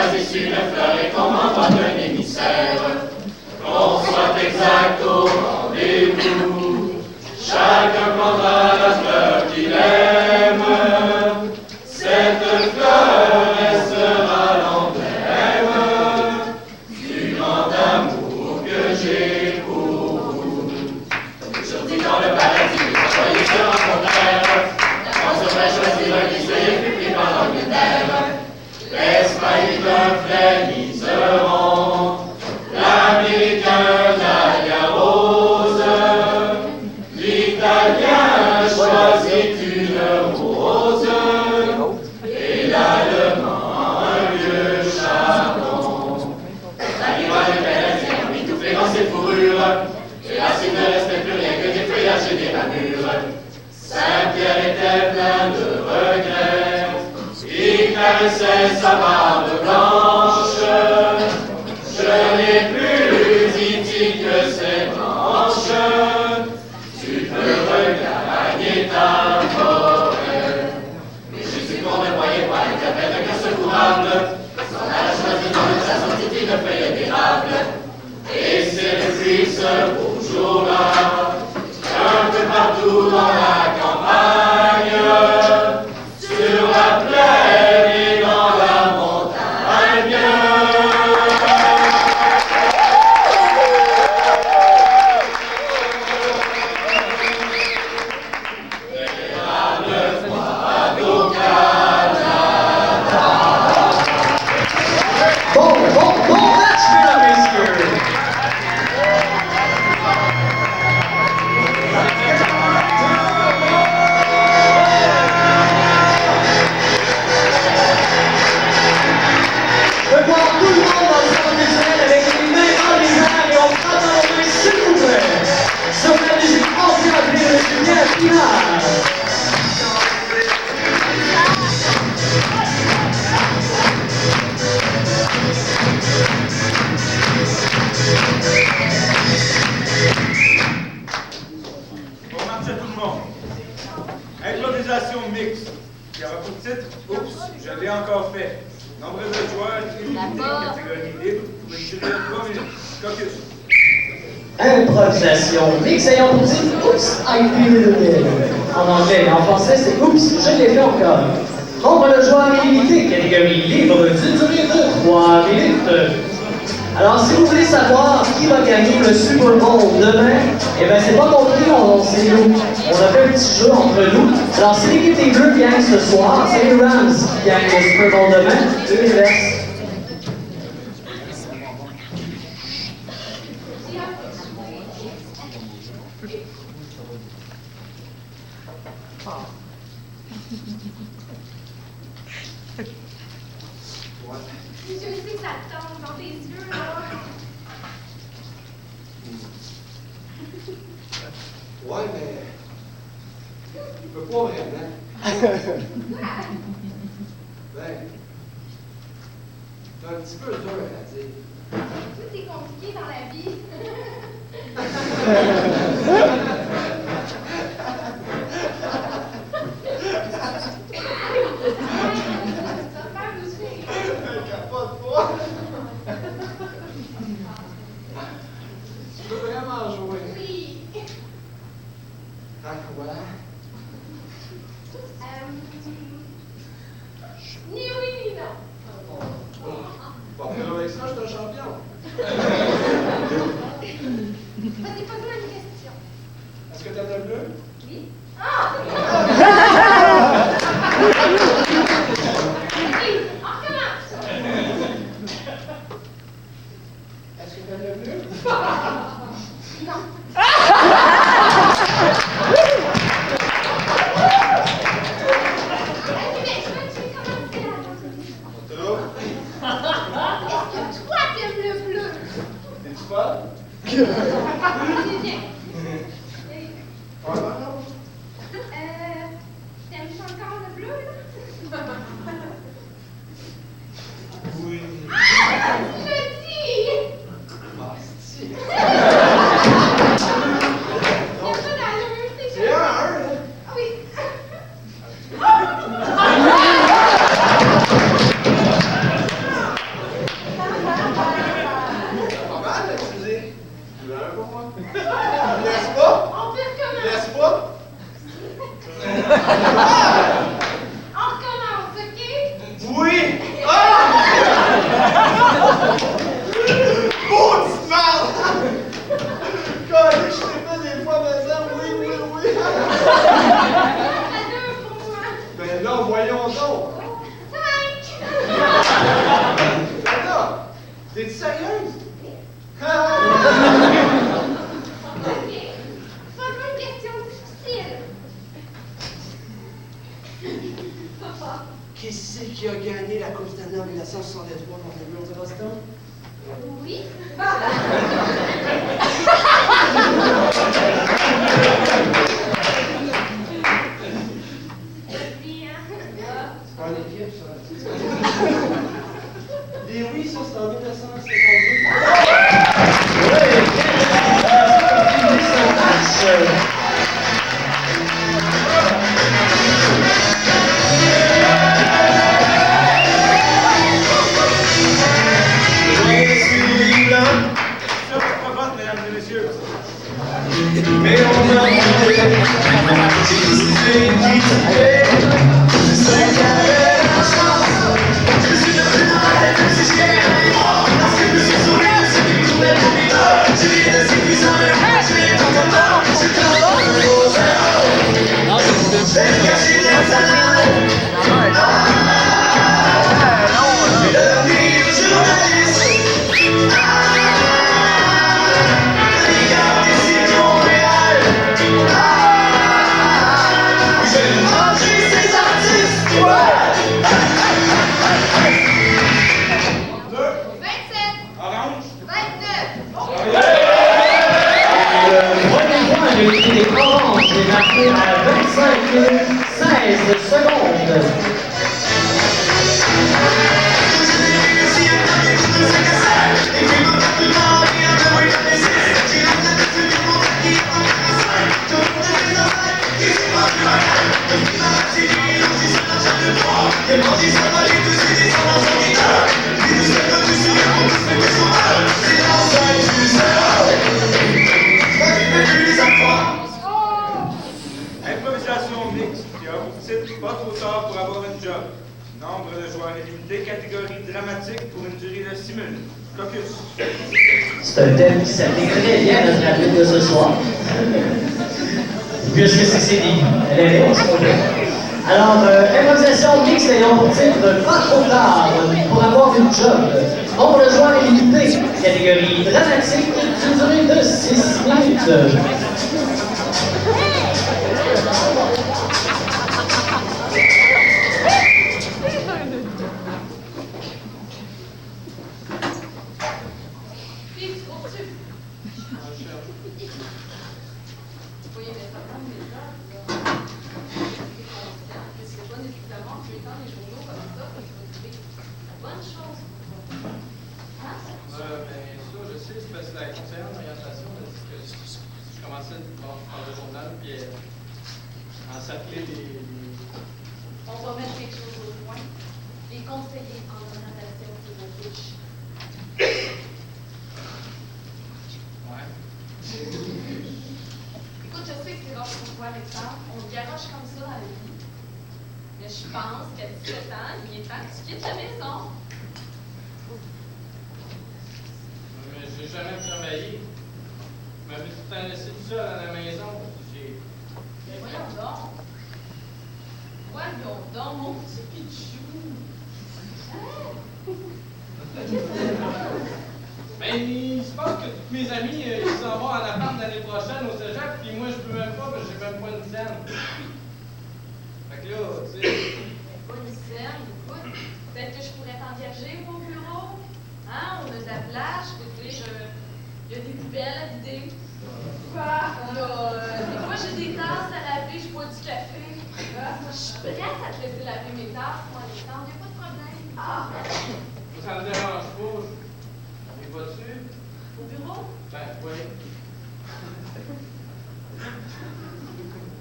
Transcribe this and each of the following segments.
choisisse une fleur et qu'on m'envoie d'un émissaire. Qu'on soit exact au rendez-vous, chacun prendra la fleur qu'il aime. Cette fleur restera l'emblème du grand amour que j'ai pour vous. Aujourd'hui dans le paradis, les employés se rencontrèrent. On saurait choisir un qui soyait plus pris par l'Angleterre. L'espagnol frémisseront, l'américain la rose, l'italien choisit une rose, et l'allemand un vieux charbon. L'animal de canadien étouffé dans ses fourrures, et là s'il ne restait plus rien que des feuillages et des ramures. Saint-Pierre était plein de regrets, il caressait sa barbe blanche. Je n'ai plus, dit-il, que ses branches. Tu peux regagner ta forêt. Mais Jésus qu'on ne voyait pas, il avait un cœur secourable. Son âge choisi dans le sa sortie une feuille d'érable. Et c'est depuis ce beau jour-là, un peu partout dans la campagne, sur la plaine et dans la montagne. L'érable froide au Canada. Bon match, mesdames, messieurs! Je veux voir tout le monde dans le centre culturel avec les mains dans les airs et on frappe dans les mains, s'il vous plaît. Sur la musique ancienne de Julien Pinard. Bon match à tout le monde. Improvisation mixte. Qui aura pour titre Oups, je l'ai encore fait. Nombre de joueurs illimité, catégorie libre, pour une durée de 3 minutes. Caucus. Improvisation mix ayant pour titre Oops, I Did It Again. En anglais et en français, c'est Oups, je l'ai fait encore. Nombre de joueurs illimité, catégorie libre, d'une durée de 3 minutes. Alors, si vous voulez savoir qui va gagner le Super Bowl demain, eh bien, c'est pas compliqué, c'est nous. On a fait un petit jeu entre nous. Alors, si l'équipe des Bleus gagne ce soir, c'est les Rams qui gagnent le Super Bowl demain. Eux, les restent. Je sais que ça tombe dans tes yeux, là. Ouais, mais. Je peux pas vraiment. Ben. C'est un petit peu dur à dire. Tout est compliqué dans la vie. Tu veux vraiment jouer? Oui. À quoi? Ni oui, ni non. Bon, mais avec ça, je suis un champion. Vas-y, pose-moi une question. Est-ce que t'as le bleu? Oui. Ah! Vas-y, on recommence. Est-ce que t'as le bleu? Non. Est-ce que toi t'aimes le bleu? Es-tu folle? C'est bien. Ah, non. T'aimes encore le bleu, là? Oui. Ah! Tu me dis! Ah, c'est-tu. Il y a pas d'allure, c'est C'est un, hein? Ah oui. 1963 dans les murs de Boston? Oui. Bien. C'est pas une équipe, ça. Les oui, ça, c'est en 1952. Oui, ce match. Sur votre vote, mesdames et messieurs. Mais on a Orange. Le premier point de l'équipe orange est marqué à 25 minutes 16 secondes. Improvisation mixte qui a pour titre Pas trop tard pour avoir une job. Nombre de joueurs illimité, catégorie dramatique pour une durée de 6 minutes. Caucus. C'est un thème qui s'applique très bien à notre arbitre de ce soir. Puisque c'est Céline. Elle est là, c'est pas vrai. Alors, improvisation mixte ayant pour titre Pas trop tard pour avoir une job. Nombre de joueurs illimité, catégorie dramatique, d'une durée de 6 minutes. Ben, ça, je sais, c'est parce que la conseillère d'orientation m'a dit que je commençais par le journal, puis en s'appelait les... On va mettre quelque chose au point. Les conseillers en orientation, c'est vos fiches. Ouais. Écoute, je sais que c'est rare pour toi, Alexandre. On te garoche comme ça dans la vie. Mais je pense qu'à 17 ans, il est temps que tu quittes la maison. Mais j'ai jamais travaillé. Je m'avais tout le temps laissé tout seul à la maison. Mais voyons donc. Voyons donc, mon petit pichou. Hein? Ben, il se passe que tous mes amis, ils s'en vont en appart l'année prochaine au cégep, puis moi, je peux même pas, parce que j'ai même pas une scène. Fait que là, tu sais... Pas une scène, écoute. Peut-être que je pourrais t'engager au bureau. Hein? On a de la plage, tu sais, il y a des poubelles à vider. Quoi? Des fois, j'ai des tasses à laver, je bois du café. Je suis prête à te laisser laver mes tasses, moi, Alexandre, il n'y a pas de problème. Ah! Moi, ça me dérange pas. On y va-tu? Au bureau? Ben, oui.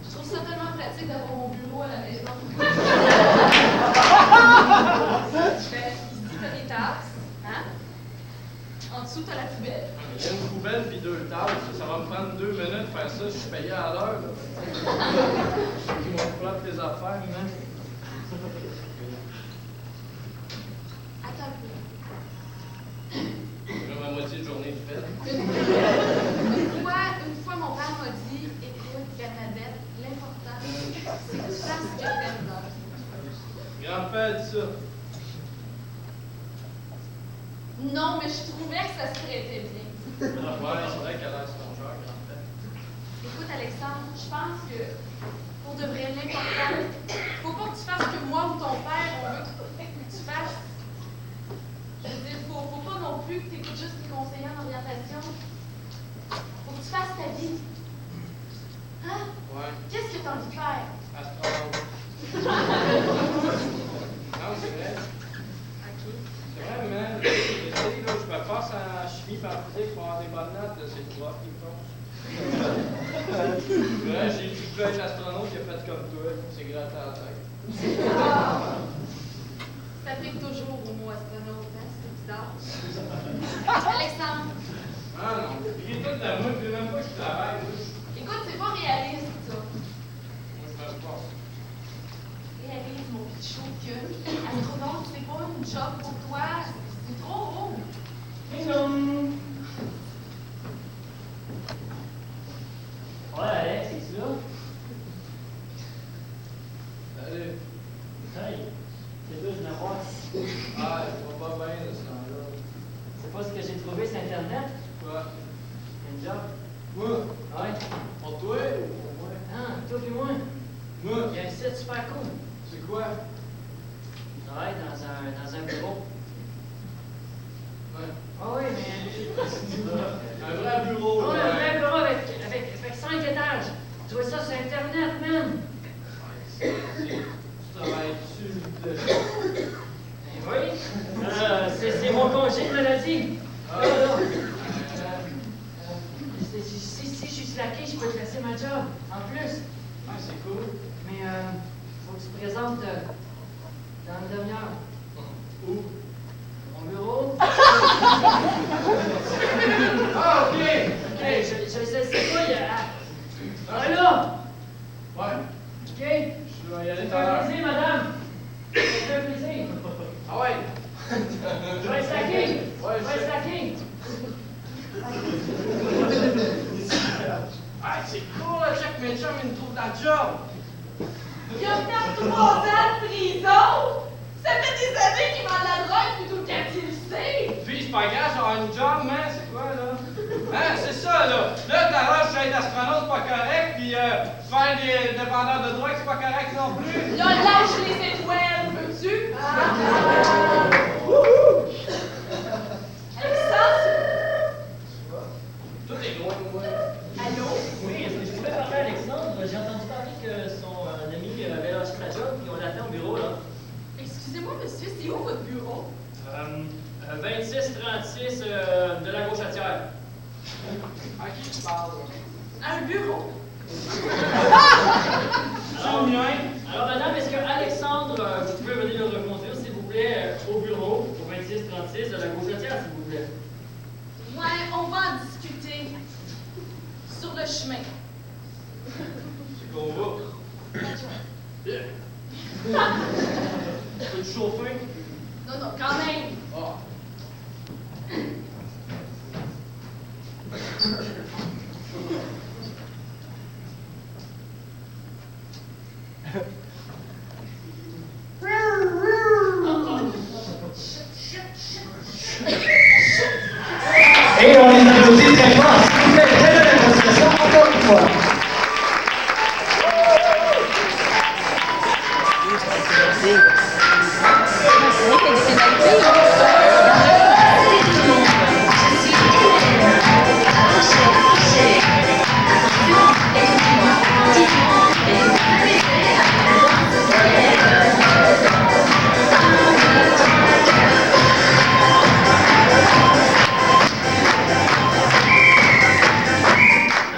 Je trouve ça tellement pratique d'avoir mon bureau à la maison. Ici, t'as des tasses, hein? En dessous, t'as la poubelle. Il y a une poubelle puis 2 tasses. Ça va me prendre 2 minutes de faire ça. Je suis payé à l'heure. Ils vont prendre tes affaires, man. Attends un peu. J'ai ma moitié de journée de fête. Une fois, mon père m'a dit, écoute, Bernadette, l'important, c'est que tu fasses ce que t'aimes dans la vie. Grand-père dit ça. Non, mais je trouvais que ça se prêtait bien. Ouais, c'est vrai qu'elle a son genre, grand-père. Écoute, Alexandre, je pense que pour de vrai, l'important, faut pas que tu fasses ce que moi ou ton père, on veut que tu fasses. que tu écoutes juste les conseillers en orientation? Faut que tu fasses ta vie. Hein? Ouais. Qu'est-ce que tu as envie de faire? Astronome. Non, c'est vrai. OK. C'est vrai, man. Tu sais, là, je me passe en chimie par physique pour avoir des bonnes notes, là, c'est le prof qui me force. Ouais, j'ai dit que être astronaute, il a fait comme toi, c'est gratté à la tête. Ça pique toujours au mot astronaute, hein? C'est bizarre. Alexandre, Ah non, il est tout de moi, puis même pas que je travaille. écoute, c'est pas réaliste, ça. Moi, je me passe. Réalise, mon petit chou, que astronaute, c'est pas une job pour toi. C'est trop haut. Ouais, Alex, es-tu là? Salut. Hey, c'est dur de me voir. Ah, il va pas bien de ce temps-là. C'est pas ce que j'ai trouvé sur Internet? Quoi? Un job? Moi? Ouais. Pour toi ou pour moi? Ah, toi puis moi. Moi? Il y a un site super cool. C'est quoi? Je travaille dans un bureau. Ouais. Ah oui, mais... Un vrai bureau. Oh, là. un vrai bureau avec 5 étages. Tu vois ça sur Internet, man. Tu travailles-tu de Ben oui. C'est mon congé de maladie. Ah. Là, là. Si je suis slacké, je peux te laisser ma job. En plus. Ah, c'est cool. Mais faut que tu te présentes dans une demi-heure. Où? Mon bureau. Ah, ok! Hey, je sais pas, il y a... Ah là! Ouais. OK? Je vais y aller C'est tout à un l'heure. plaisir, madame. C'est un plaisir. Ah ouais? Je vais être slacké. Ouais, Je vais être slacké. Ah, c'est cool, là, Jack, mes chums, ils me trouvent la job. Il a fait 3 ans de prison! Ça fait des années qu'il vend de la drogue plutôt qu'il le sait! Puis, c'est pas grave, j'aurai une job, man, c'est quoi, là? Hein, c'est ça, là. Là, tout à l'heure, je suis être astronaute, c'est pas correct, puis faire des vendeurs de drogue, c'est pas correct non plus. Là, lâche les étoiles, veux-tu? Alexandre? Tout est loin de moi. Allô? Oui, est-ce que je pouvais parler à Alexandre? J'ai entendu parler que son ami avait lâché sa job et on l'attend au bureau, là. Excusez-moi, monsieur, c'est où votre bureau? 2636 de la gauchetière. À qui tu parles? Un bureau? Alors, madame, est-ce que Alexandre, vous pouvez venir le reconduire, s'il vous plaît, au bureau, au 2636 de la gauchetière, s'il vous plaît? Ouais, on va en discuter. Sur le chemin. C'est qu'on va. Yeah. Peux-tu chauffer? Non, non, quand même. Ah. Et on les applaudit très fort. S'il vous plaît, très belle démonstration, encore une fois.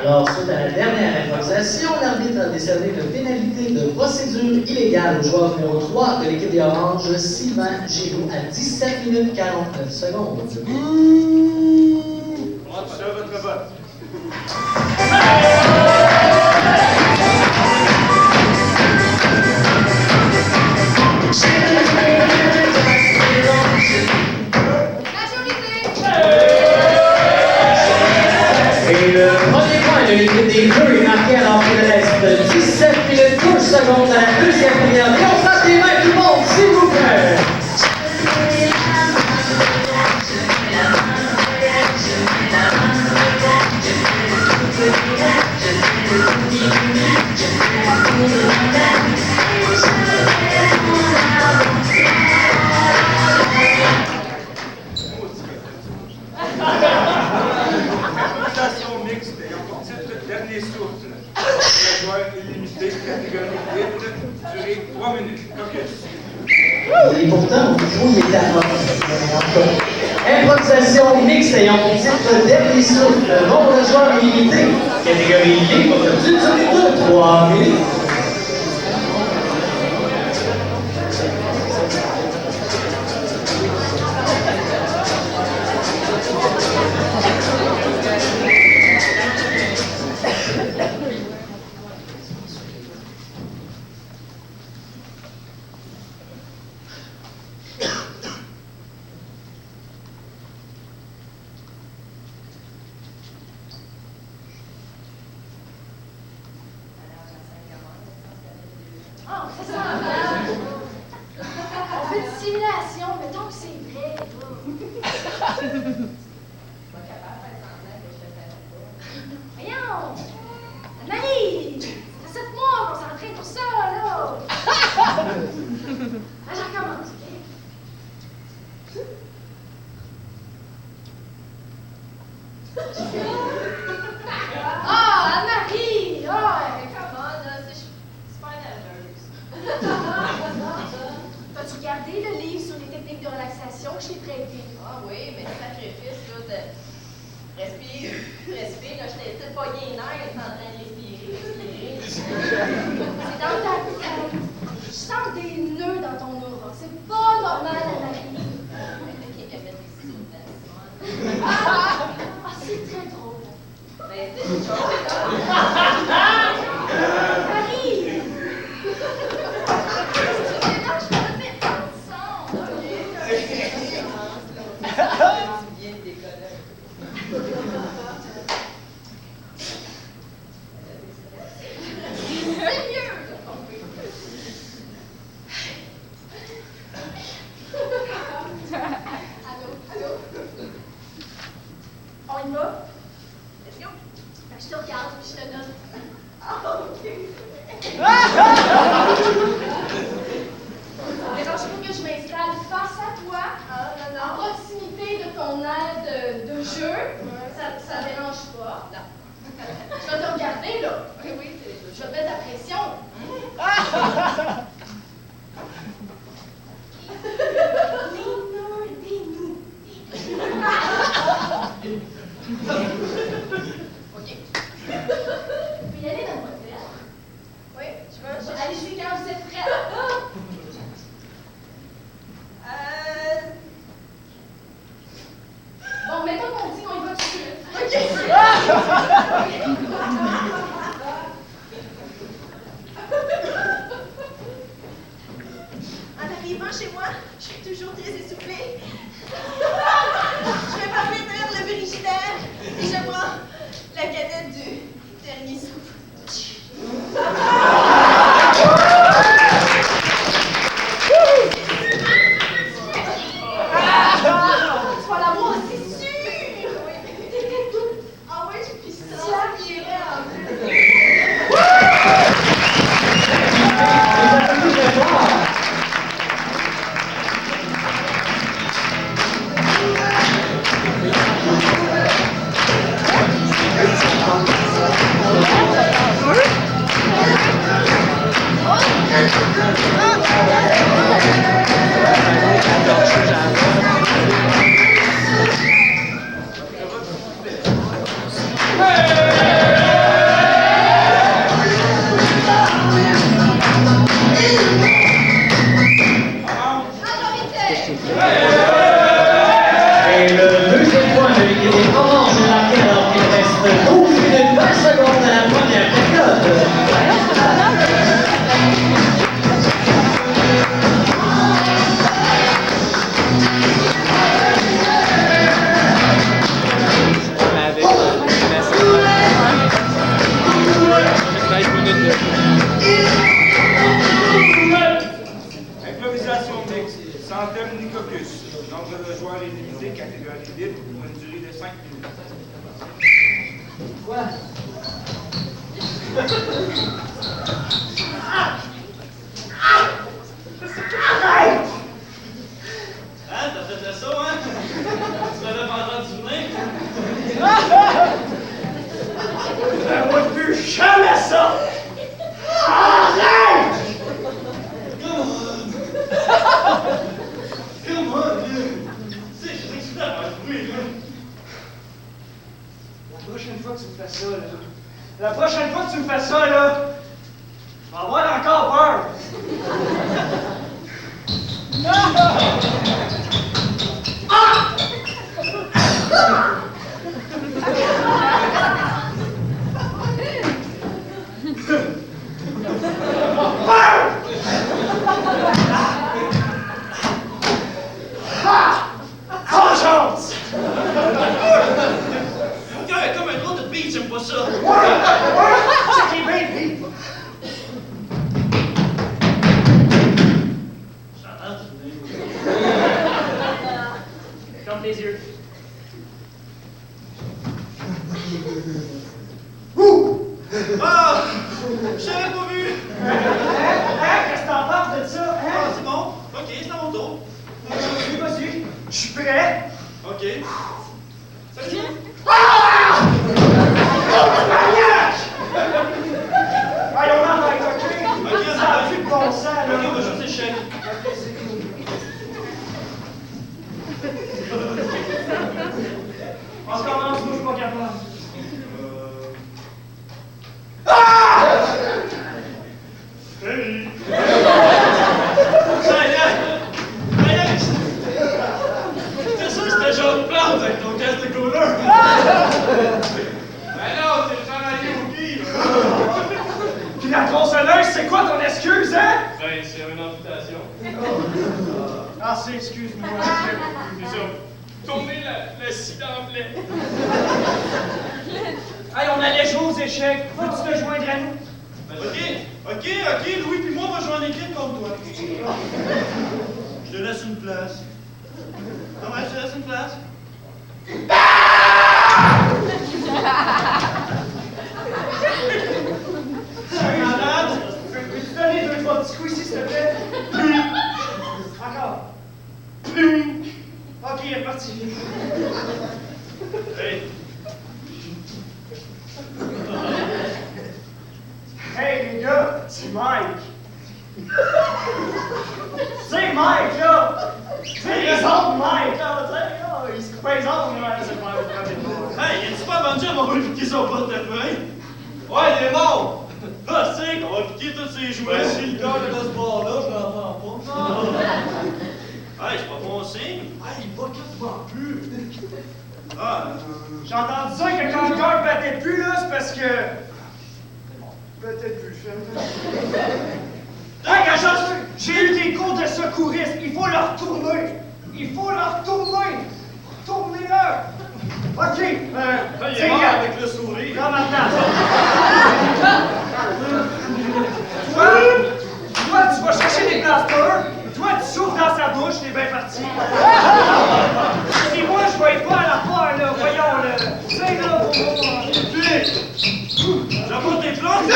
Alors, suite à la dernière improvisation, l'arbitre a décerné une pénalité de procédure illégale au joueur numéro 3 de l'équipe des Oranges, Sylvain Giroux, à 17 minutes 49 secondes. Comment tu sers votre vote? Et le premier point de l'équipe des Bleus est marqué à l'entrée de l'Est. 17 minutes 12 secondes à la deuxième période. Et on frappe les mains, tout le monde, s'il vous plaît. Thank you. fouille est avance. Improvisation mixte ayant pour titre Dernier souffle, nombre de joueurs limité, catégorie libre, d'une durée de 3 minutes. Ah, ça sent mal. On fait une simulation, mettons que c'est vrai. Voyons! Anne-Marie! Ça fait 7 mois qu'on s'entraîne pour ça, là! Ah, j'en recommence, OK? Ah, Anne-Marie! Ah, come on, là, c'est super nerveuse. T'as-tu regardé le livre sur les techniques de relaxation que je t'ai prêté? Ah oui, mais le sacrifice, là, de... Respire, là, j'étais peut-être pas bien nerf, en train de respirer. C'est dans ta tête. Je sens des nœuds dans ton aura. C'est pas normal, Anne-Marie. Ah, c'est très drôle. Ben, c'est une chose, là. Marie! Tu mélanges pas de mes son, OK? Tu viens de déconner. Sérieux, là, Allô? On y va? Let's go. Fait que je te regarde puis je te donne. Ah, OK. Dérange pas que je m'installe face à toi, à proximité de ton aire de jeu. Ça dérange pas. Non. Je vais te regarder, là. Oui, je vais te mettre la pression. Dis-nous. OK. Tu peux y aller, mademoiselle? Oui, je veux. Allez-y quand vous êtes prêts. Bon, mettons qu'on dit qu'on y va tout de suite. OK. En arrivant chez moi, je suis toujours très essoufflée. Je vais pas maintenir le frigidaire et je prends la canette du dernier souffle. Tu vas l'avoir, c'est sûr! T'étais toute... Ah ouais, puis ça, il est vrai en plus. Et le deuxième point de l'équipe orange est marqué alors qu'il reste 12 minutes 20 secondes à la première période. Improvisation mixte, sans thème ni caucus. Nombre de joueurs est limité, catégorie libre, pour une durée de 5 minutes. Quoi? Hein, t'as fait le saut, hein? Tu m'avais pas entendu venir? Ben, moi, plus jamais ça! Arrête! fois que tu me fais ça, là. La prochaine fois que tu me fais ça, là, je vais avoir encore peur. Sans chance! Regarde, comme un gros de beat, j'aime pas ça. C'est qui est bien pris. J'entends, Ferme tes yeux. Ah! Je t'avais pas vu! Qu'est-ce que t'en penses de ça? Ah, c'est bon. Ok, c'est à mon tour. Vas-y, je suis prêt. Ok. Salut! Allez, on arrête, OK? Ok, Ça a plus de bon sens, là. Ok, on va juste échec. On se commence, moi, je suis pas capable. Salut! Ça y est! T'es sûr que c'était genre de plante avec ton casque de couleur? Ben non, c'est le chevalier au guide! Puis la tronçonneuse, c'est quoi ton excuse, hein? Ben, c'est une amputation. Ah, c'est excuse-moi. C'est ça. Tourner le scie d'emblée. Hey, on allait jouer aux échecs. Veux-tu te joindre à nous? Ok, Louis puis moi, on va jouer en équipe contre toi. Je te laisse une place. Non, ouais, je te laisse une place. Malade! Peux-tu donner 2-3 petits coups ici, s'il te plaît? Encore. Ok, il est parti. Hey. Hey, les gars, c'est Mike. C'est Mike, là! C'est les autres Mike, là! Il se coupe les ongles, là! C'est pas le premier. Hey, y'a-tu pas vendu à mon piquer son portefeuille? Ouais, il est mort! Ah, c'est qu'on va piquer tous ses jouets. Si le gars de ce bord-là, je l'entends pas. Hey, c'est pas bon signe. Hey, il va quasiment plus. Ah, J'ai entendu ça que quand le cœur battait plus, là, c'est parce que. Peut-être plus, Hey, Gagos, j'ai eu des cours de secourisme. Il faut leur tourner. Tournez-le. Ok, il est mort avec le sourire. Prends ma place. Toi, tu vas chercher des plasters. Toi, tu souffles dans sa bouche, t'es bien parti. Et moi, je vais être pas à la part, là. Voyons, là. C'est là pour moi. J'apporte tes plantes.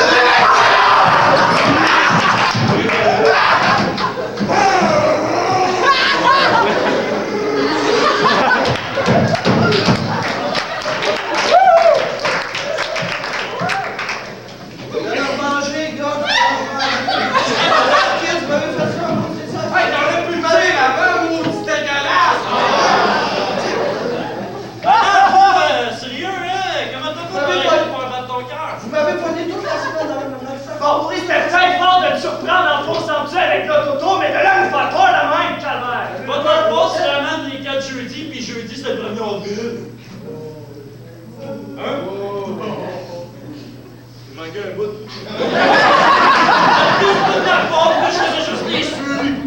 Avec l'auto, mais de là, nous faire peur la même, calvaire. Votre passe, c'est la manne des 4 jeudis, puis jeudi, c'est le 1er avril. Hein? Il manquait un bout. Tout de ta faute, moi, je faisais juste les suivre.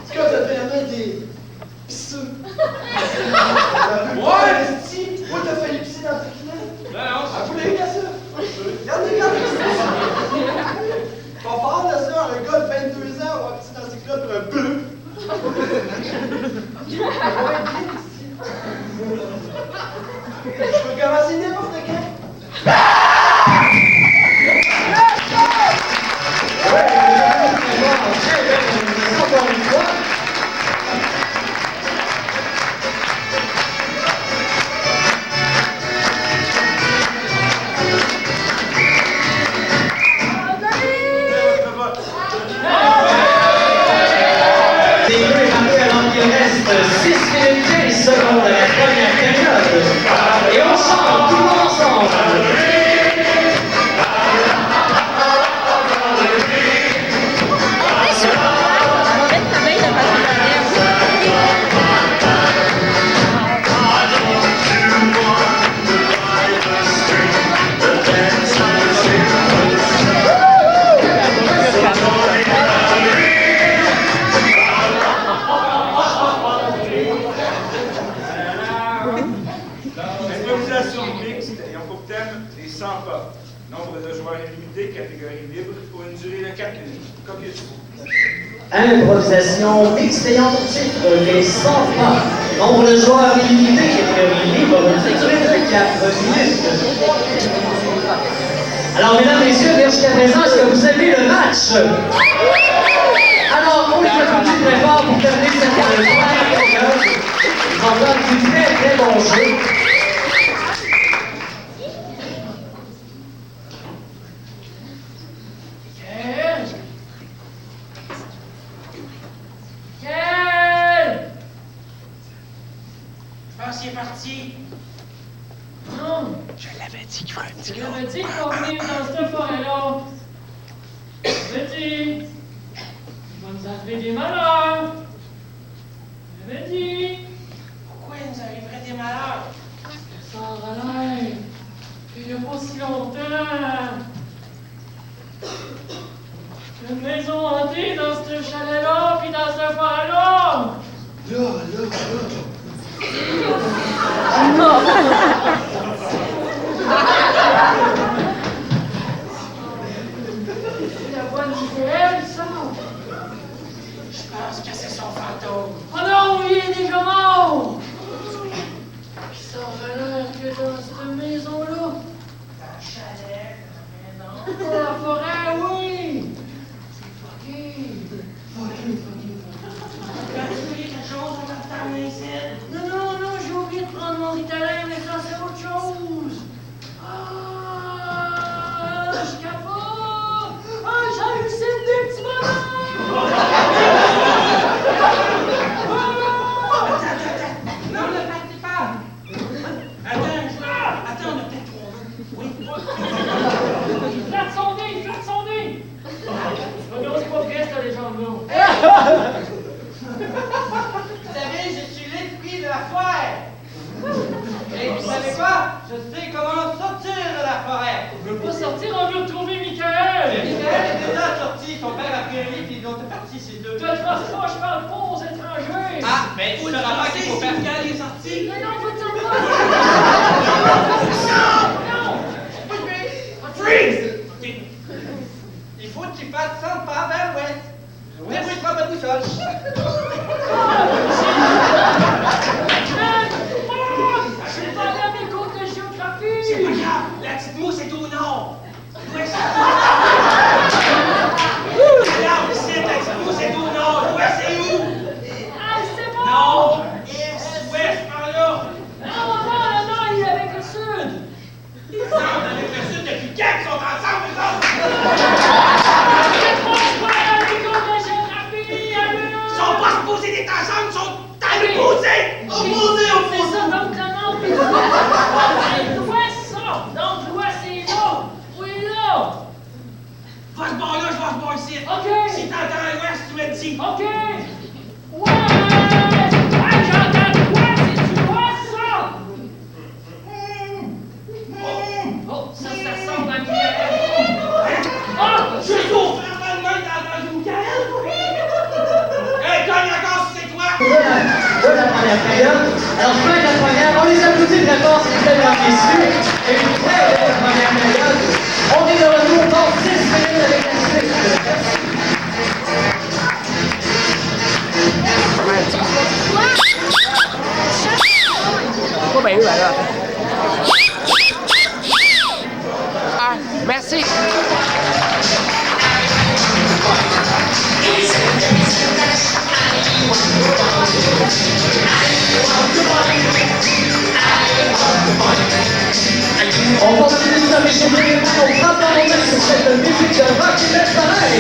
C'est quoi, t'as fait la main des pisseux? Ouais! Moi, t'as failli pisser dans ta fenêtre? Ben non, Ah, vous l'avez qu'à ça? Regardez. Pas fort de ça, un gars de 22 ans va pisser dans ses clopes pour un peu. Je peux commencer n'importe quand. Les deux rappellent qu'il reste 6 minutes 15 Improvisation mixte ayant pour thème les 100 pas. Nombre de joueurs illimité, catégorie libre, pour une durée de 4 minutes. Copie. Improvisation mixte ayant pour titre les 100 pas. Nombre de joueurs illimité, catégorie libre, une durée de 4 minutes. Alors, mesdames, messieurs, bien jusqu'à présent, est-ce que vous avez le match? Alors, on les applaudit très fort pour terminer cette première période. On donne du très, très bon jeu. C'est parti. Non. Je l'avais dit qu'il ferait un petit Je l'avais dit qu'on venait dans cette forêt-là. Je l'avais dit. Il va nous arriver des malheurs. Je l'avais dit. Pourquoi il nous arriverait des malheurs? Ça en l'air. Il n'y a pas si longtemps. Une maison hantée dans ce chalet-là, puis dans cette forêt-là. Là. La voix de elle, ça. Je pense que c'est son fantôme. Oh non, il est déjà mort! Puis ça aurait l'air que dans cette maison-là. Dans le chalet, dans la maison. Dans la forêt, oui! C'est fucké. As-tu oublié quelque chose en partant ici? Non, j'ai oublié de prendre mon Ritalin, mais ça, c'est autre chose. Ah, je capote! Ah, j'hallucine des petits bonhommes! Attends. Non, ne partez pas. Attends, on a peut-être trouvé. Oui. Flatte son nez! Regarde, c'est pas vrai, cette légende-là. Vous savez, je suis l'esprit de la forêt. Et vous savez quoi? Je sais comment sortir de la forêt. On veut pas sortir, on veut retrouver Michael! Michael est déjà sorti. Son père a pris un livre et ils ont parti chez eux. De toute façon, je parle pas aux étrangers! Ah, mais tu sauras pas qu'il faut faire Michael est sorti. Mais non, pas de pas! Non! Freeze! Il faut que tu fasses 100 pas vers l'ouest. Débrouille pas ma boussole. J'ai pas bien mes cours de géographie! C'est pas grave, la petite mousse est au nord. L'ouest. Regarde, ici, la petite mousse est au nord. L'ouest, c'est où? Ah, c'est bon! Non! Est, ouest, par là. Non, il est avec le sud! Non, avec le sud, depuis quand ils sont ensemble, les autres? Ils sont pas supposés d'être ensemble, ils sont à l'opposé! C'est ça, donc le nord, puis l'ouest, ça! Donc l'ouest, c'est là! Oui, là! Va ce bord-là, je vais ce bord ici. OK! Si t'entends l'ouest, tu me dis. OK! Ouais! Hey, j'entends l'ouest, c'est du ouest, ça! Oh, ça ressemble à Michael! Ah! Je suis au frère de main dans Michael! Hey, gagne encore si c'est toi! De la première période. Alors, fin de la première, on les applaudit très fort, c'est très bien messieurs. Et une très belle première période. On est de retour dans 10 minutes avec la suite. Có bị vậy rồi. Merci. On continue de s'amuser bien, on frappe dans nos mains sur cette musique de rock qui laisse pareil.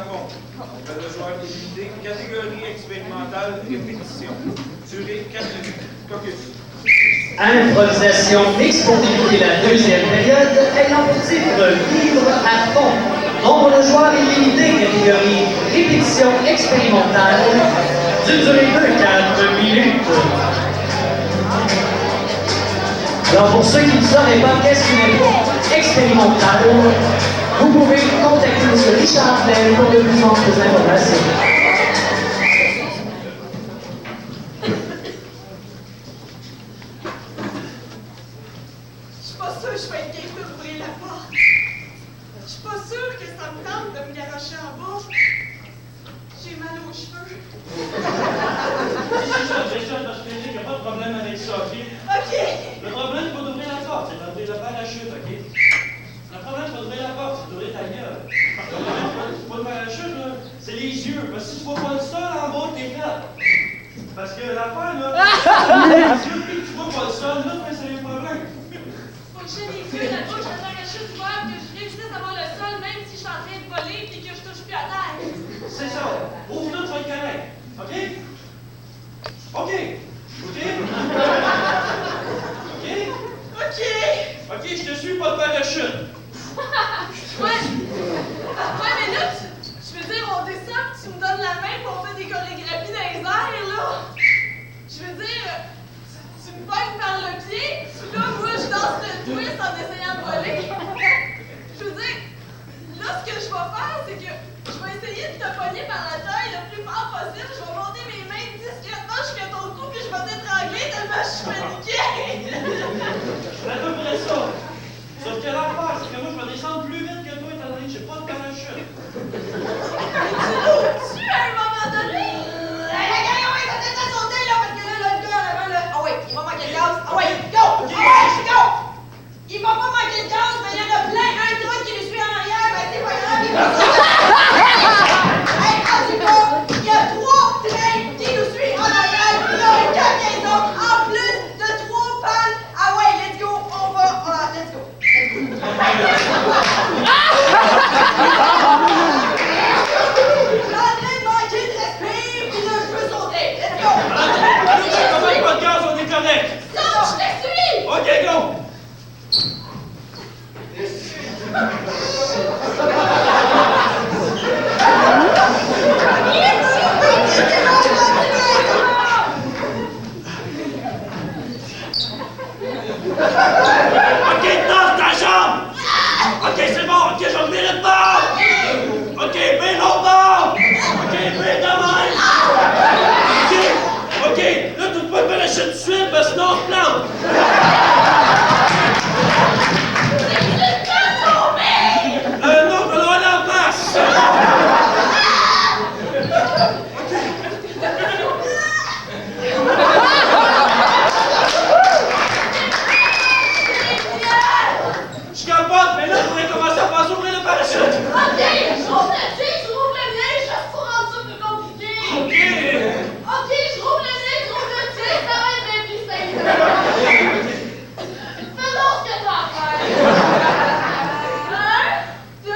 fond. Nombre de joueurs illimité. Catégorie expérimentale, répétition. Durée 4 minutes. Focus. Improvisation mixte pour débuter la deuxième période, ayant pour titre Vivre à fond. Nombre de joueurs illimité, catégorie répétition expérimentale, d'une durée de 4 minutes. Alors pour ceux qui ne sauraient pas qu'est-ce qu'une expérimentale, vous pouvez contacter M. Richard Plaine pour de plus amples informations. Je suis pas sûre que je vais être capable d'ouvrir la porte. Je suis pas sûre que ça me tente de me garocher en bas. J'ai mal aux cheveux. C'est ça, parce que il n'y a pas de problème avec ça, OK? OK. Le problème, c'est pas d'ouvrir la porte, c'est d'ouvrir le parachute, OK? Le problème, c'est pas d'ouvrir la porte, c'est d'ouvrir ta gueule. Le problème, c'est pas le parachute, là, c'est les yeux. Parce que si tu vois pas le sol en bas, t'es fait. Parce que l'affaire, là, les yeux, puis tu vois pas le sol, là, c'est les problèmes. Faut que j'ai les yeux, la bouche, le parachute ouvert, que je réussisse à voir le sol, même si je suis en train de voler et que je touche plus à terre. C'est ça. Ouvre tout, tu vas être correct. OK? OK? OK? OK? OK. OK, je te suis, pas de parachute. Ouais, mais là, je veux dire, on descend, puis tu me donnes la main, puis on fait des chorégraphies dans les airs, là. Je veux dire, tu me pognes par le pied, puis là, moi, je danse le twist en essayant de voler. Je veux dire, là, ce que je vais faire, c'est que je vais essayer de te pogner par la taille le plus fort possible. Je vais monter mes mains discrètement jusqu'à ton cou, puis je vais t'étrangler tellement je suis paniquée. C'est à peu près ça. Sauf que l'affaire, c'est que moi, je vais descendre plus vite que toi, étant donné que j'ai pas de parachute. Tu à un moment donné? Ouais, ça tête à sauter, là, parce que là, le gars, là, là. Ah ouais, il va manquer de gaz. Ah ouais, go! Ah ouais, go! Il va pas manquer de gaz, mais il y en a plein. Un truc qui lui suit en arrière, ben c'est pas grave, il va hey, en tout cas, il y a 3 trains qui nous suivent en arrière, puis là, un cargaison, en plus de 3 pannes. Ah ouais, let's go, on va, let's go. Je suis en train de manquer de respect, puis là, je veux sauter. Let's go! Comment pas de gaz, on est correct? Non, je te suis! OK, go! OK, tasse ta jambe! OK, c'est bon! OK, je vais virer de bord! OK, bien l'autre bord! OK, bien de même! OK, là, tu peux pas me lâcher tout de suite, parce que sinon on se plante! Non, je vais aller en face! Je capote, mais là, il faudrait commencer à faire ouvrir le parachute! OK, je rouvre le tien, je rouvre le mien, juste pour rendre ça plus compliqué. OK! OK, je rouvre le mien, je rouvre le tien, ça va être bien plus simple. Faisons ce que t'as à faire. 1, 2,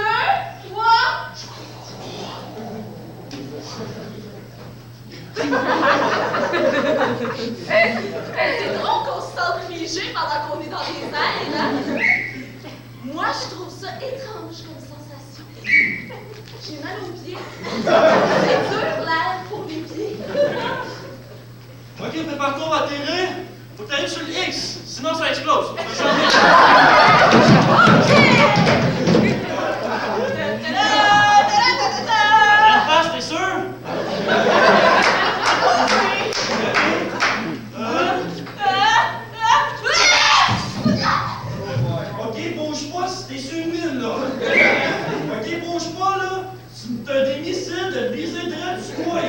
3. C'est drôle qu'on se sente figé pendant qu'on est dans les airs, hein? Moi, je trouve ça étrange comme sensation. J'ai mal aux pieds. C'est dur l'air pour les pieds. OK, prépare-toi, on va atterrir. Faut que t'arrives sur le X, sinon ça explose. La face, t'es sûr? OK, bouge pas si t'es sur une mine, là. OK, bouge pas, là. T'as des missiles de viser direct du coin.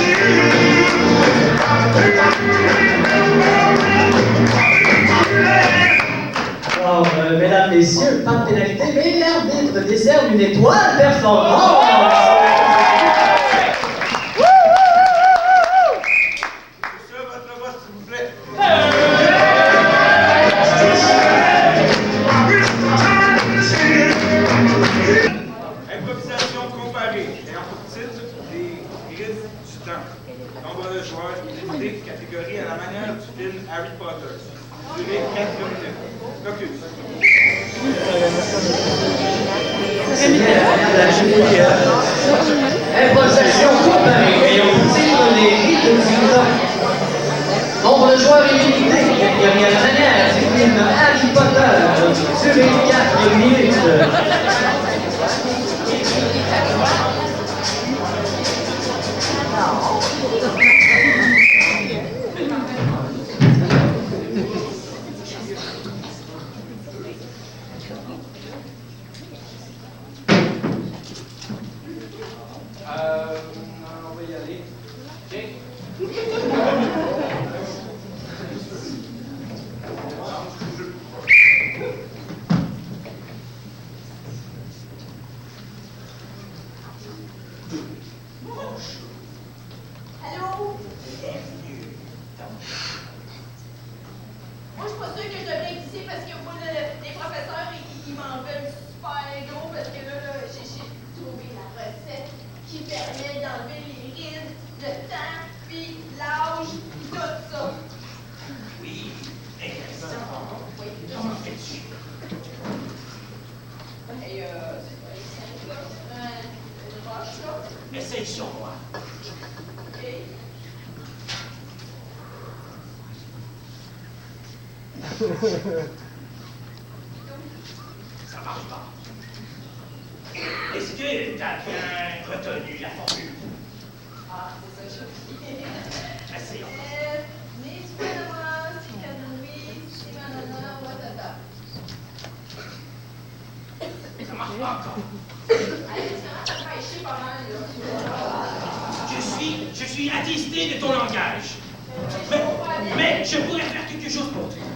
Yeah! étoiles performantes. Sur votre vote, s'il vous plaît. Improvisation comparée, ayant pour titre Les Grises du temps. Nombre de joueurs illimité, catégorie à la manière du film Harry Potter. Durée 4 minutes. Focus. Improvisation comparée, ayant pour titre Les Rites du temps. Nombre de joueurs illimité, catégorie à la manière du film Harry Potter. Durée 4 minutes. On va y aller. Jake. Allô? Moi, je suis pas sûre que je devrais être ici parce que moi, les professeurs, ils m'en veulent super gros parce que là, j'ai trouvé la recette qui permet d'enlever les rides, le temps, puis l'âge, puis tout ça. Oui, intéressant. Oui. Comment fais-tu? Et c'est pas les 5 là. Une roche là. Essaye sur moi. OK. Ça marche pas. Est-ce que t'as bien retenu la formule? Ah, c'est ça, j'ai oublié. Essaye. Ni cinéma, si canoï, si manana, watata. Ça marche pas encore. Allez, ça va chier pas mal, là. Je suis attesté de ton langage. Mais je pourrais faire quelque chose pour toi.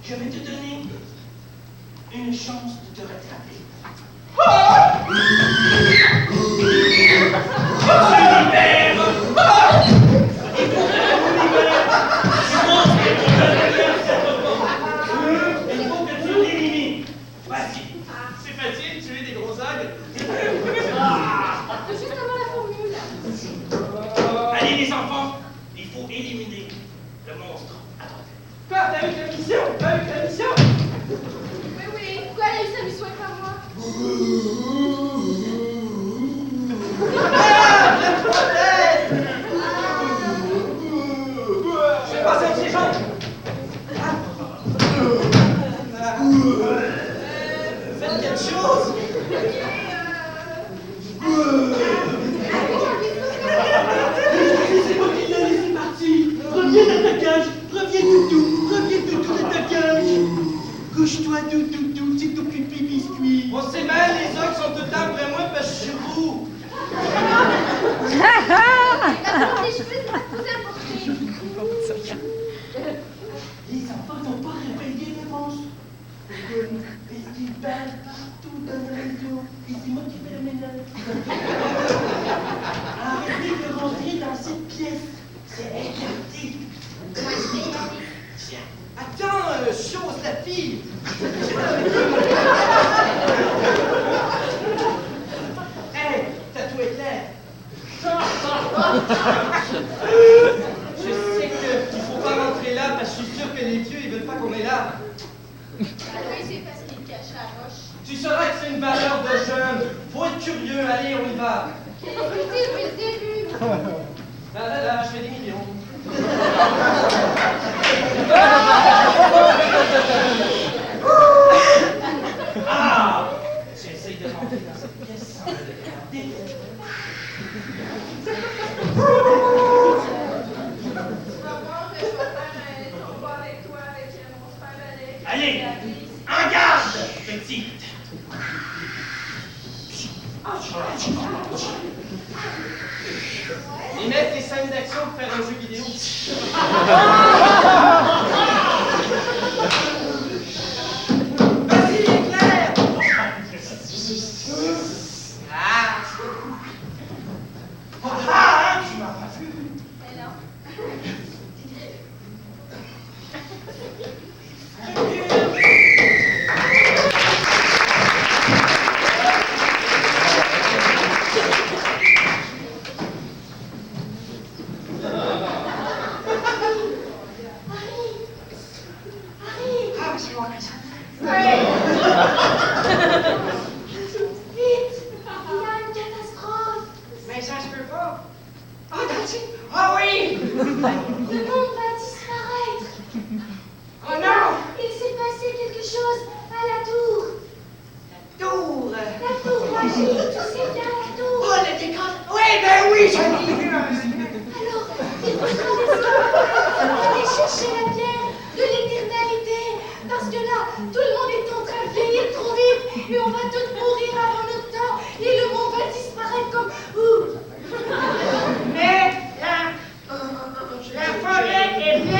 Je vais te donner une chance de te rattraper. Il faut que tu l'élimines. Vas-y. C'est facile, tuer des gros algues. C'est justement la formule. Allez les enfants, il faut éliminer le monstre. Attendez. Quoi? T'as eu la mission? T'as eu la mission? Oui, oui. Pourquoi elle a eu sa mission et pas moi? Je vais passer aux gens. Faites quelque chose. C'est moi qui l'ai laissé partir. Reviens dans ta cage. Reviens toutou d'attaquage. Couche-toi toutou, c'est tout pipi biscuit. On sait bien, les autres sont tout le temps après moi parce que je suis roux. Les cheveux, c'est pas supposé apporter. Les enfants n'ont pas réveillé les monstres. Parce qu'ils parlent partout dans la maison. Et c'est moi qui fais le ménage. Arrêtez de rentrer dans cette pièce. C'est interdit. Tiens. Attends, chose la fille. Hey, t'as tout éclair. Je sais qu'il faut pas rentrer là parce que je suis sûr que les vieux ils veulent pas qu'on est là. Oui, c'est parce qu'il cache la roche. Tu sauras que c'est une valeur de jeune. Faut être curieux, allez, on y va. Quel est le début? Là, je fais des millions. Ah! J'essaye de rentrer dans cette pièce sans le regarder. Tu vas voir que je vais faire un combat avec toi, avec mon super balai. Allez! En garde, petite! Ils mettent les scènes d'action pour faire un jeu vidéo. Vas-y, l'éclair! Le monde va disparaître. Oh non! Il s'est passé quelque chose à la tour. Tour! La tour magique, tu sais bien la tour. Oh, le décor! Oui, ben oui, j'en ai vu un. Alors, il faut traverser aller chercher la pierre de l'éternalité. Parce que là, tout le monde est en train de vieillir trop vite et on va tous mourir avant notre temps et le monde va disparaître comme... Mais la forêt est pleine de...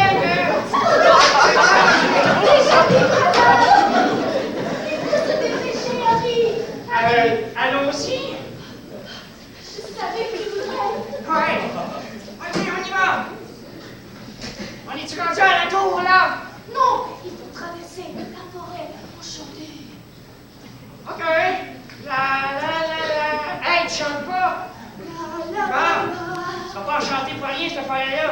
Déjà des cadavres. Il faut se dépêcher, Harry. Allons-y. Je savais que tu voudrais. Ouais. Ok, on y va. On est-tu rendu à la tour, là? Non, il faut traverser la forêt enchantée. Ok. Hey, tu chantes pas? La la Ah. la. Tu vas pas chanter pour rien, cette affaire-là.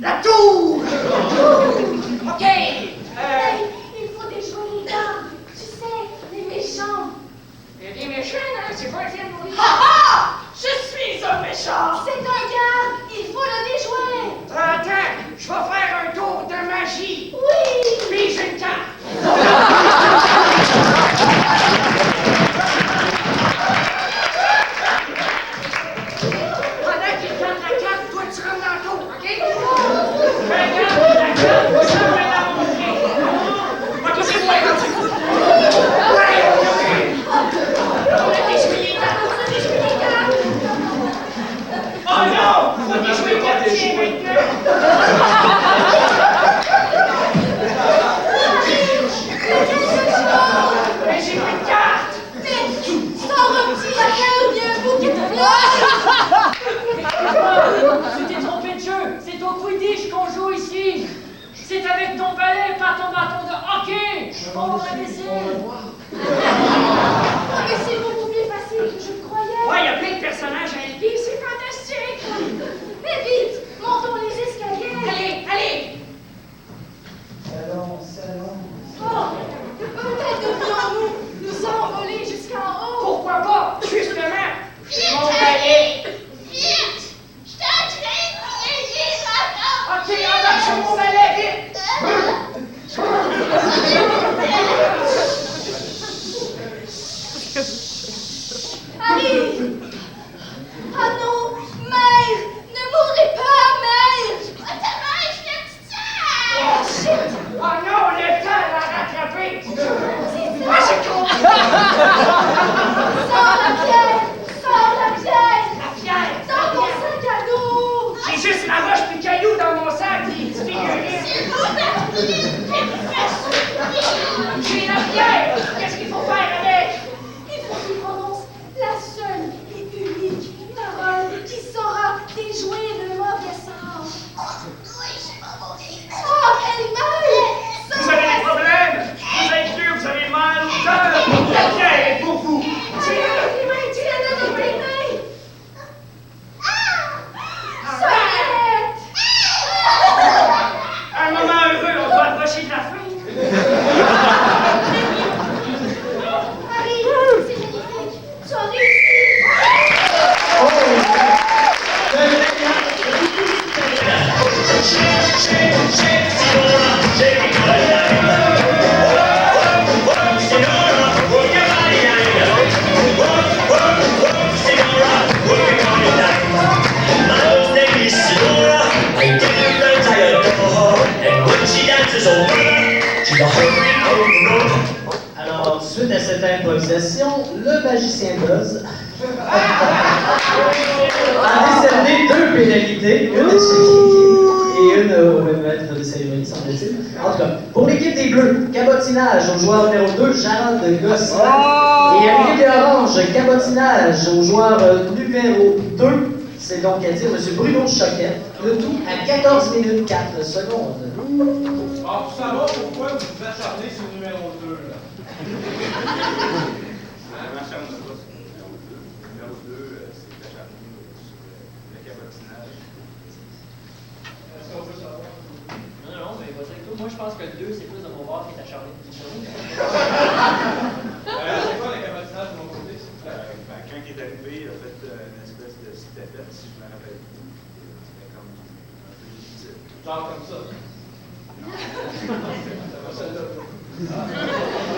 La tour! Ok. Hey, il faut déjouer les gardes. Tu sais, les méchants. Il y a des méchants, hein? C'est pas un film pour les... Ha ha! Je suis un méchant. C'est un garde. Il faut le déjouer. Attends, je vais faire un tour de magie. Oui. Puis j'ai une carte. Pendant qu'il prend la carte, toi tu rentres dans le tour, ok? Regarde la carte, je vais la montrer. Ok, c'est moi, quand tu fous. Ouais, ok. On a déjoué les cartes, on a déjoué les cartes. Oh non, on a déjoué les cartes, c'est maintenant. Mais j'ai plus de carte. Sors un petit laquelle ou bien un bouquet de fleurs. Tu t'es trompé de jeu. C'est au Quidditch qu'on joue ici. C'est avec ton balai, pas ton bâton de hockey. Pauvre imbécile. Mais c'est beaucoup plus facile que je le croyais. Ouais, il y a plein de personnages à LP, c'est fantastique. Mais vite, montons les escaliers. Allez, allez. Salon. Oh, peut-être devrions-nous nous envoler jusqu'en haut. Pourquoi pas? Justement. Mon balai. Vite! Je t'entraîne pour aider maintenant! Ok, embarque sur mon balai, vite. Harry! Ah non! Mère! Ne mourrez pas, mère! Oh, ta mère, je viens de tuer! Oh shit. Oh non, le temps l'a rattrapé. Ah, c'est con. Sors la pierre! Sors la pierre! La pierre. Dans ton sac à dos! J'ai juste la roche puis caillou dans mon sac, les petites figurines. J'ai la pierre. Qu'est-ce qu'il faut faire avec? Il faut qu'il prononce la seule et unique parole qui saura déjouer le mauvais sort. Oui, j'ai pas mourir. Oh, elle meurt! Vous avez des problèmes? Vous êtes vieux, vous avez mal au cœur. La pierre est pour vous. Tiens-le dans mes mains! Sonnette! Un moment heureux, on doit approcher de la fin. Harry, c'est magnifique! Tu as réussi! Alors, suite à cette improvisation, le magicien Buzz a décerné 2 pénalités, une à chaque équipe et une au même maître de cérémonie, semble-t-il. En tout cas, pour l'équipe des Bleus, cabotinage au joueur numéro 2, Jarod de Gosselin. Et à l'équipe des Oranges, cabotinage au joueur numéro 2, c'est donc à dire M. Bruno Choquette, le tout à 14 minutes 4 secondes. Ah, pour savoir pourquoi vous vous acharnez sur le numéro 2, là. Je m'acharne pas sur le numéro 2. Le numéro 2, c'est acharné sur le cabotinage. Est-ce qu'on peut savoir? Non, mais vas-y avec toi. Moi, je pense que le 2, c'est plus de mon bord qui est acharné. C'est quoi le cabotinage de mon côté? Quand il est arrivé, il a fait une espèce de si je me rappelle. C'était comme un peu difficile. Genre comme ça.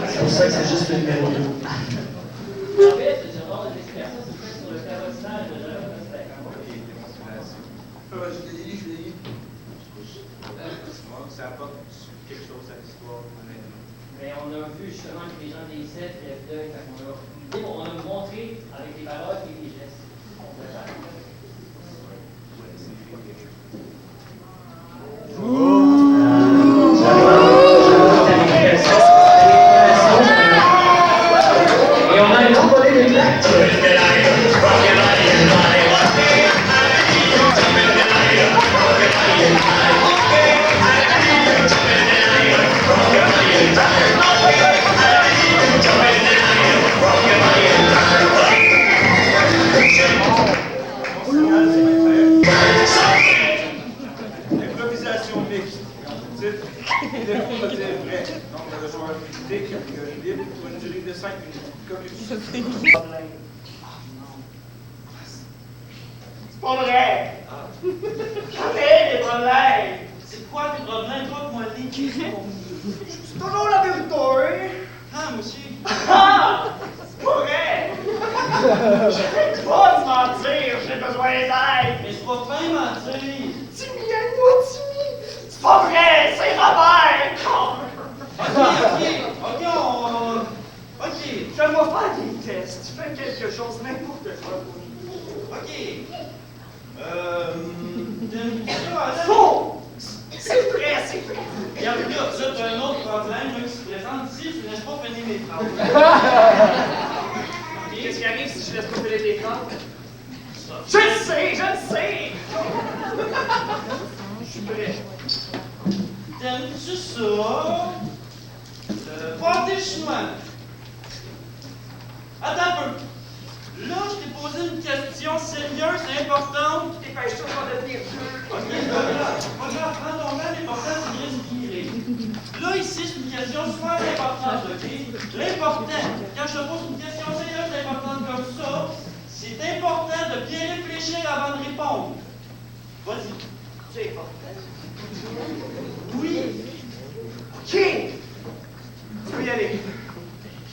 C'est pour ça que c'est juste le numéro 2. En fait, ce genre d'expression se fait sur le carrossage de Jérôme Staccamour. Je l'ai dit. Moi, ça apporte quelque chose à l'histoire, honnêtement. Mais on a vu justement que les gens des 7 lèvent l'œil quand on a montré avec les paroles et les gestes. On peut faire. Et on a une envolée de plaques. Improvisation mixte. Titre, les mots dire vrai. Nombre de joueurs limités, catégorie libre, pour une durée de 5 minutes. Copie. C'est pas vrai! J'en ai des problèmes! C'est quoi tes problèmes, toi, pour moi, C'est toujours la vérité! Ah, monsieur. Ah! C'est pas vrai! J'arrête pas de mentir! J'ai besoin d'aide! Mais c'est pas fin mentir. Timmy, aide-moi, Timmy! C'est pas vrai! C'est Robert! Ok, ok. Je vais faire des tests. Fais quelque chose, n'importe quoi. Ok. T'aimes-tu Faux! C'est vrai, c'est vrai! Regarde, là, t'as un autre problème là, qui se présente ici, tu laisses pas finir mes travaux. Qu'est-ce qui arrive si je laisse pas filer tes phrases? Je le sais, je le sais! Je suis prêt. T'aimes-tu ça? Pâté chinois. Attends un peu. Là, je t'ai posé une question sérieuse et importante. Dépêche-toi, je vais devenir Ok, pas grave, prends ton mal, l'important c'est de respirer. Là, ici, c'est une question super importante, ok? L'important, quand je te pose une question sérieuse et importante comme ça, c'est important de bien réfléchir avant de répondre. Vas-y. C'est important. Oui. OK! Tu peux y aller.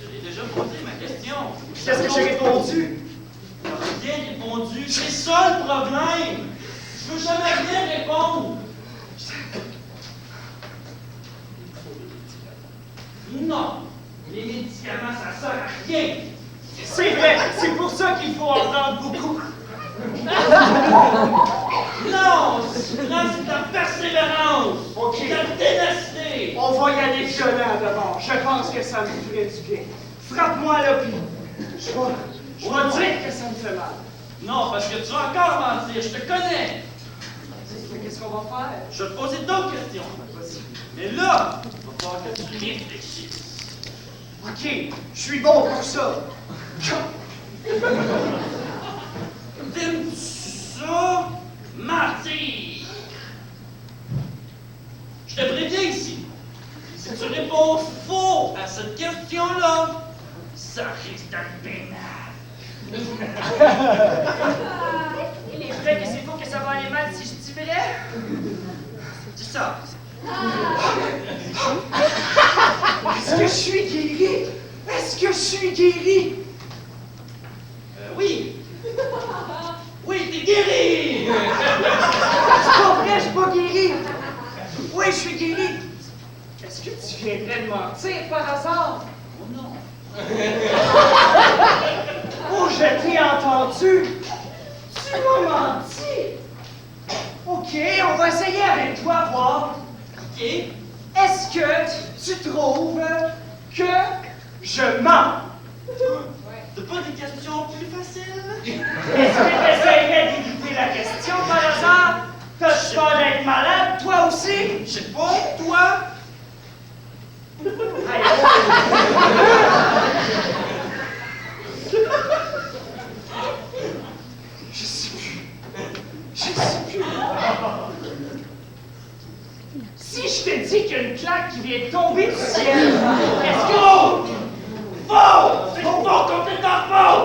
Je l'ai déjà posé ma question. Qu'est-ce que j'ai répondu? T'as bien répondu. C'est ça le problème. Je veux jamais bien répondre. Non. Les médicaments, ça sert à rien. C'est vrai, c'est pour ça qu'il faut en prendre beaucoup. Non, c'est ta persévérance. OK. Ta ténacité. On va y aller violent d'abord. Je pense que ça me ferait du bien. Frappe-moi à l'opi. Je vais dire que ça me fait mal. Non, parce que tu vas encore mentir. Je te connais. Mais qu'est-ce qu'on va faire? Je vais te poser d'autres questions. Mais là, il va falloir que tu réfléchisses. OK, je suis bon pour ça. T'aimes-tu ça? Mentir! Je te préviens ici. Si tu réponds faux à cette question-là, ça risque d'être pénal. Il est vrai que c'est faux que ça va aller mal si je dis vrai? Dis ça. Est-ce que je suis guéri? Est-ce que je suis guéri? Oui. Oui, t'es guéri! C'est pas vrai, je suis pas guéri. Oui, je suis guéri. Est-ce que tu viendrais de mentir par hasard? Oh non. Oh, je t'ai entendu. Tu m'as menti. OK, on va essayer avec toi, voir. OK. Est-ce que tu trouves que je mens? T'as pas des questions plus faciles? Est-ce que tu essaierais d'éviter la question par hasard? T'as-tu peur d'être malade, toi aussi? Je sais pas, toi? Hey, Je sais plus. Je sais plus. Si je te dis qu'il y a une claque qui vient de tomber du ciel, est-ce que... Faux! Faux! C'est faux, complètement faux!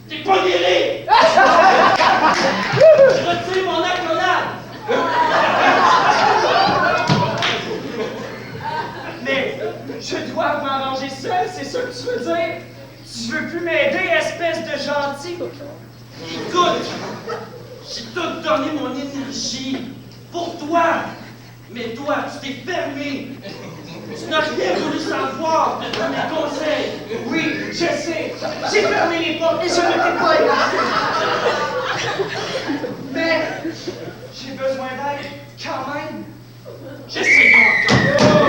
T'es pas guéri! Marlène, c'est ça que tu veux dire? Tu veux plus m'aider, espèce de gentil? Écoute, j'ai tout donné mon énergie pour toi. Mais toi, tu t'es fermé. Tu n'as rien voulu savoir de mes conseils. Oui, je sais. J'ai fermé les portes et je ne t'ai pas aidé. Mais j'ai besoin d'aide quand même. J'essaie encore.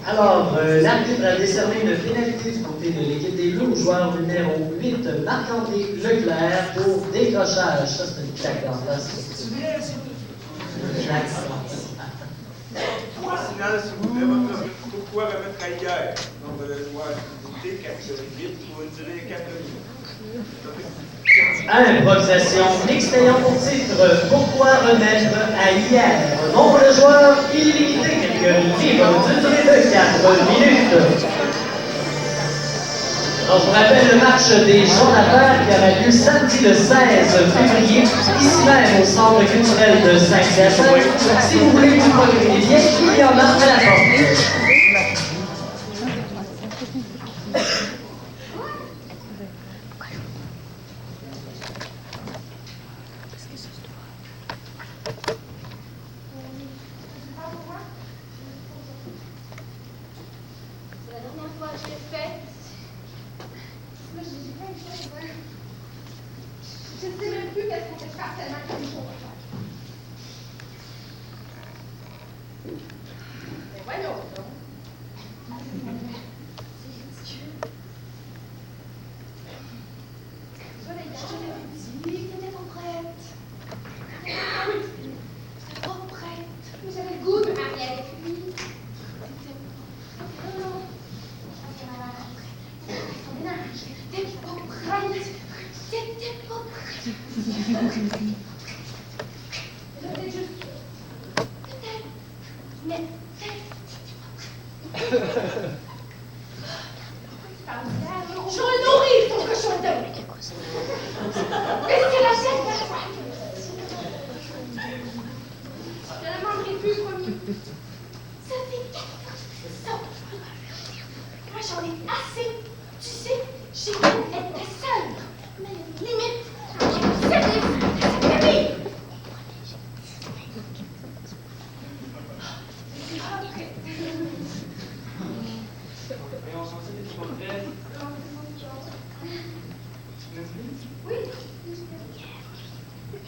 Alors, l'arbitre a décerné une pénalité du côté de l'équipe des Bleus au joueur numéro 8, Marc-André Leclerc, pour décrochage. Ça, c'est une claque en face. Au final, si vous voulez, pourquoi remettre à hier? Donc, le joueur d'activité, catégorie 8, pour une durée de 4 minutes. Improvisation mixte ayant pour titre Pourquoi remettre à hier? Nombre de joueurs illimité, catégorie libre, d'une durée de 4 minutes. Donc, je vous rappelle le match des Jonathan qui aura lieu samedi le 16 février, ici même au Centre culturel de Saint-Hyacinthe. Si vous voulez vous procurer des billets, il y en a à la porte. C'est la dernière fois que je l'ai faite. Moi, j'ai plein de choses. Hein. Je ne sais même plus qu'est-ce qu'on fait faire tellement qu'il y a des choses à faire. Mais voyons donc. C'est ridicule. Je l'ai dit, t'étais pas prête. T'étais pas prête. Mais j'avais le goût de me marier avec lui. T'étais pas prête. T'étais pas prête. J'avais juste... Peut-être. Mais peut-être. Je vais le nourrir, ton cochon d'œil. Qu'est-ce que la chaîne va faire? Je ne mangerai plus, promis. Ça fait 4 fois que je fais ça. Moi, j'en ai assez. Tu sais, j'ai voulu être seule. Mais limite, j'ai eu service à cette famille. Et on s'en sait des choses prêtes. Oui.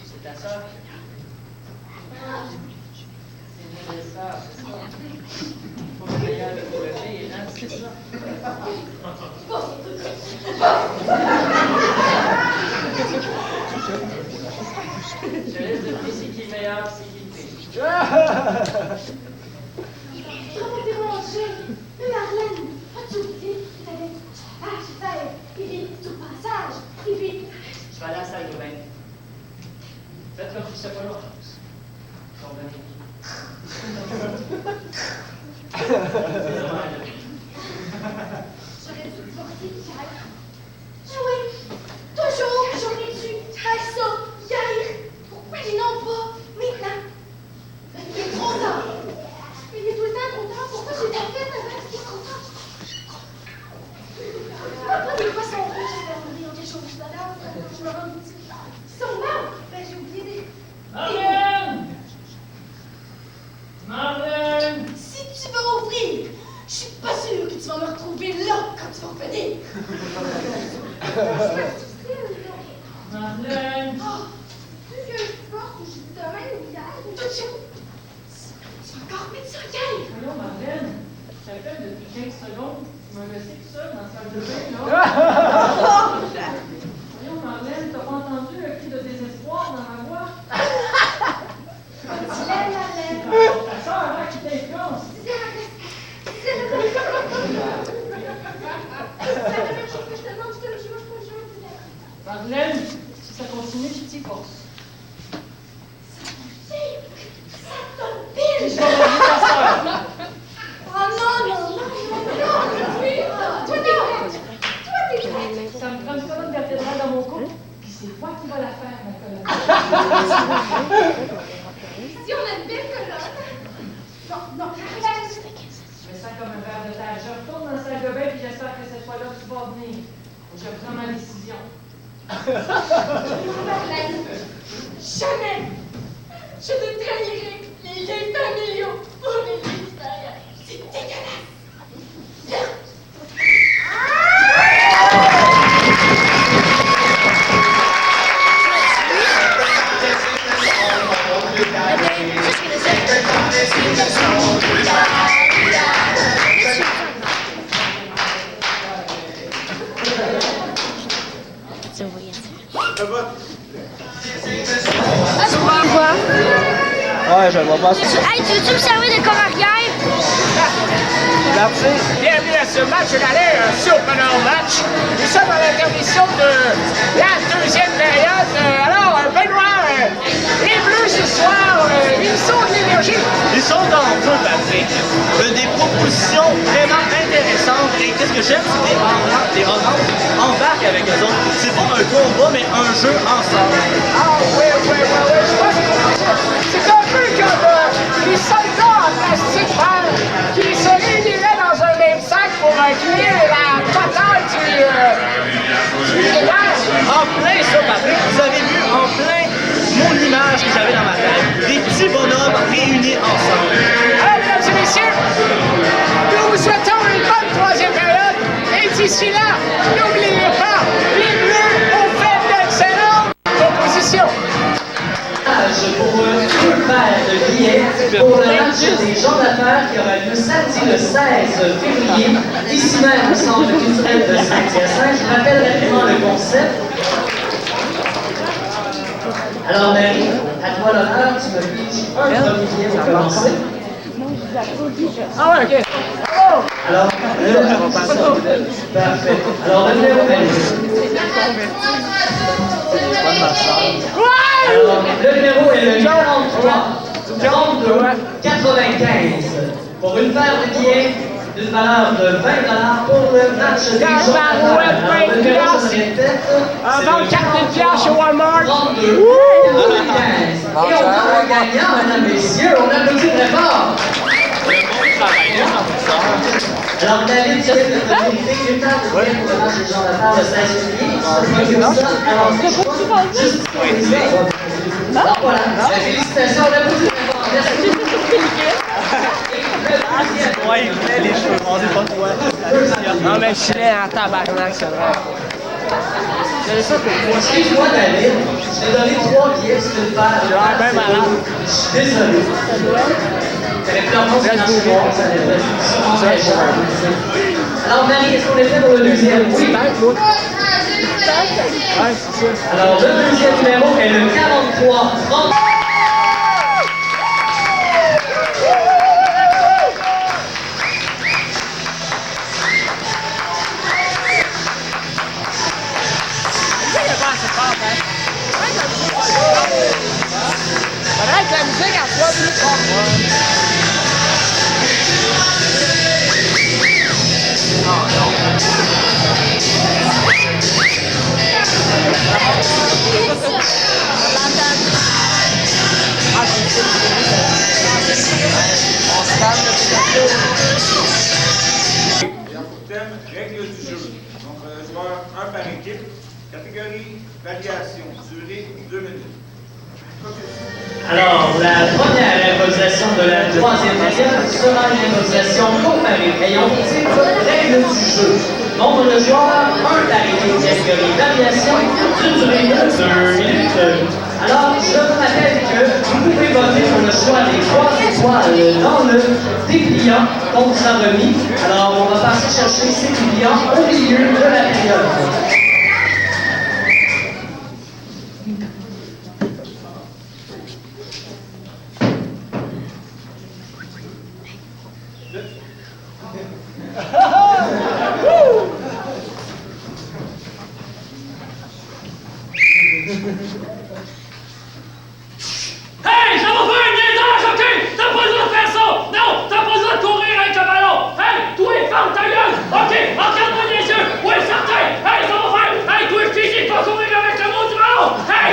C'est ta soeur. C'est une belle soeur, c'est ça. Faut que j'aille avec le bébé, hein, c'est ça. Je laisse deviner c'est qui est meilleur, c'est qui le pire. Comment t'es mangé? Mais Marlène, as-tu oublié que t'avais du passage faire? Et puis, du passage. Et puis... Je vais aller à la salle de bain. Faites comme si c'était pas l'autre. J'aurais dû te porter hier. Oui, toujours j'aurais dû faire ça hier. Pourquoi et non pas maintenant? Il est trop tard. Il est tout le temps trop tard. Pourquoi j'ai pas fait avant qu'il est trop tard? Pourquoi des fois sont rouges, j'avais oublié des choses tout à l'heure. Je me rends utile. Ils sont morts. Ben, j'ai oublié des... Marlène! Marlène! Si tu veux ouvrir, je suis pas sûre que tu vas me retrouver là quand tu vas revenir. Je suis pas difficile, là. Marlène! Oh, plus que je porte, je dis demain au visage, ou tout chaud. Tu vas encore mettre ça gueule. Voyons, Marlène, je t'appelle depuis 15 secondes. Tu m'as laissé tout seul dans la salle de bain, là. Voyons, Marlène, t'as pas entendu le cri de désespoir dans ma voix? Dis-le, Marlène. Ta soeur, là, qui t'influence. Dis-le, c'est la même chose que je te demande, je te le jure, dis-le. Marlène, si ça continue, je t'y force. Ça t'empile. Je vais revenir ta soeur. Oh non, non, non, non, non, oui, toi t'es prête. Toi t'es prête. Ça me prend une colonne cathédrale dans mon qu'on va la faire, ma colonne? Si on a une belle colonne. Non, non, arrête. Je me sens comme un verre de terre. Je retourne dans la salle de bain puis j'espère que cette fois-là, tu vas venir. Je prends ma décision. Marlène, jamais je ne trahirai les liens familiaux pour les extérieurs. C'est dégueulasse. Viens. Ouais, je le vois pas. Hey, tu veux-tu me servir de corps arrière? Merci. Bienvenue à ce match d'aller, un surprenant match. Nous sommes à l'intermission de la deuxième période. Alors, Benoît, les Bleus ce soir, ils sont de l'énergie. Ils sont en feu, Patrick. Des propositions vraiment intéressantes. Et qu'est-ce que j'aime, c'est que les Oranges embarquent avec eux autres. C'est pas un combat, mais un jeu ensemble. Ah oui, je pense que c'est un peu comme les soldats en plastique vert qui se réuniraient dans un même sac pour cuire la bataille du village. En plein ça, Patrick. Vous avez vu en plein mon image que j'avais dans ma tête. Des petits bonhommes réunis ensemble. Alors, mesdames et messieurs, nous vous souhaitons une bonne troisième période. Et d'ici là, n'oubliez pas, les Bleus ont fait d'excellentes propositions. Pour une paire de billets pour le match des gens d'affaires qui aura lieu samedi le 16 février, ici même au Centre culturel de Saint-Hyacinthe. Je rappelle rapidement le concept. Alors Marie, à toi l'honneur, tu me pitches un premier billet pour commencer. Ah ouais, ok. Alors, parfait. Alors, le numéro Alors, le numéro est le 43 32 95 pour une paire de billets d'une valeur de 20 $ pour le match des gens d'affaires. Alors, le numéro se répète, En vente 4 000 chez Walmart. 32 95. Et on a un gagnant, mesdames et messieurs, on applaudit très fort. Alors, David, tu viens de te vérifier que tard pour le match des gens d'affaires le 16 février. Alors, juste alors voilà, félicitations, on applaudit très fort. Merci. Ouais, il voulait les cheveux, on sait pas quoi. Non, mais je suis là en tabarnak, c'est vrai. J'avais ça pour moi. Excuse-moi, David, je t'ai donné 3 billets, tu peux le faire. Ouais, ben malade. Je suis désolé. T'avais plus en compte que ça allait sûrement très cher. Alors, Marie, est-ce qu'on est fait pour le deuxième? Oui. Alors, le deuxième numéro est le 43 30. Faudrait que la musique en soit plus forte. Thème, règles du jeu. Donc, joueur 1 par équipe. Catégorie, variation. Durée, 2 minutes. Alors, la première improvisation de la troisième période sera une improvisation comparée ayant pour titre règles du jeu. Nombre de joueurs, 1 par équipe, catégorie variation, d'une durée de 2 minutes. Alors, je vous rappelle que vous pouvez voter pour le choix des 3 étoiles dans le dépliant qu'on vous a remis. Alors, on va passer chercher ces dépliants au milieu de la période. Hey, ça va faire un niaisage, ok? T'as pas le droit de faire ça! Non, t'as pas le droit de courir avec le ballon! Hey, toi, ferme ta gueule! Ok, regarde-moi les yeux! Oui, certain! Hey, ça va faire! Hey, toi, je t'ai dit de pas courir avec le mot du ballon! Hey!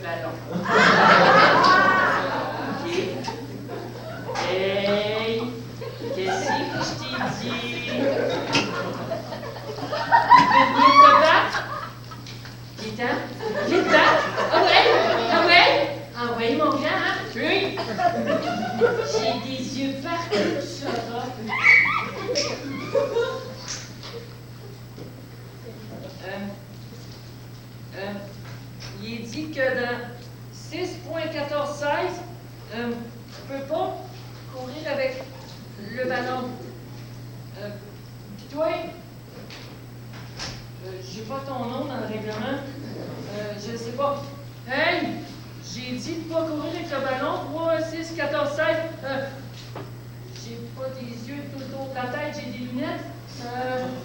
ballon. OK. Hey, qu'est-ce que je t'ai dit? Tu veux venir te battre? Guitan? Guitan? Ah ouais? Ah ouais? Ah ouais, mon grand, hein? Oui. J'ai des yeux partout, ça va. Il est dit que dans 6.14.16, tu peux pas courir avec le ballon. Puis toi, j'ai pas ton nom dans le règlement. Je sais pas. Hey! J'ai dit de pas courir avec le ballon. 3, 6, 14, 16. J'ai pas des yeux tout autour de la tête, j'ai des lunettes.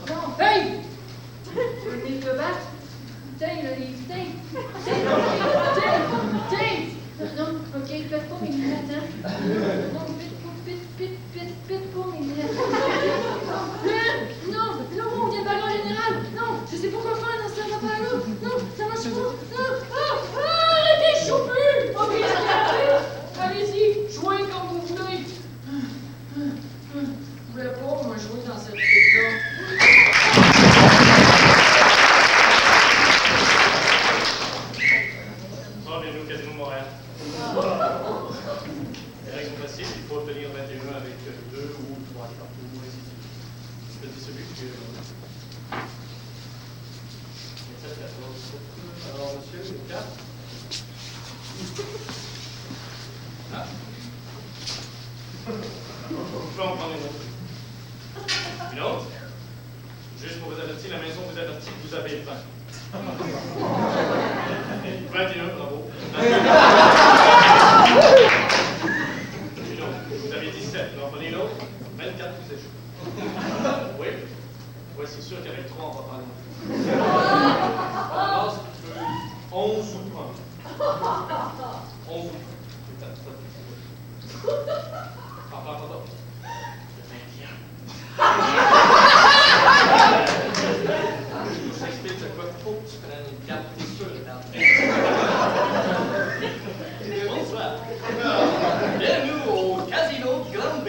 Non. Hey! Tu veux venir te battre? Putain, là, les putains! Putain! Non, ok, pète pas mes lunettes, hein? Non, pète pas mes lunettes. Non, là, on vient de ballon général. Non, je sais pas quoi faire dans cette affaire-là. Non, ça marche pas. Non, arrêtez, je joue plus! Ok, allez-y, jouez comme vous voulez. Je voulais pas, moi, jouer dans cette équipe-là. Bienvenue au Casino de Montréal. Les règles sont faciles, il faut obtenir 21 avec 2 ou 3 cartes ou ainsi de suite. Je te dis celui que... Alors, monsieur, une carte. Ah. Je peux en prendre une autre. Une autre? Juste pour vous avertir, la maison vous avertit que vous avez faim. 21, bravo. Une autre. Vous avez 17. Vous en prenez une autre? 24, vous êtes chaud. Oui? Oui, c'est sûr qu'avec 3, on va pas loin. Alors, si tu veux 11 ou 1. 11 ou 1. Pardon. Je vous explique de quoi il faut que tu prennes une carte, t'es sûr de t'entrer. Bonsoir. Bienvenue au Casino Grand B.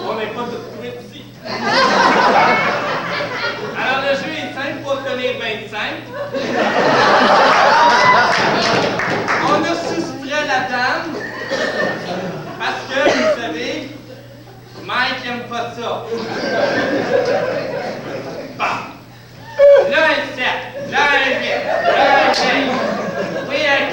On n'est pas tout de suite ici. Alors le jeu est simple pour obtenir 25. On a soustrait la dame parce que, vous savez, Mike aime pas ça. Bon. Là, un 7, là, un 8, là, un 15. Oui, un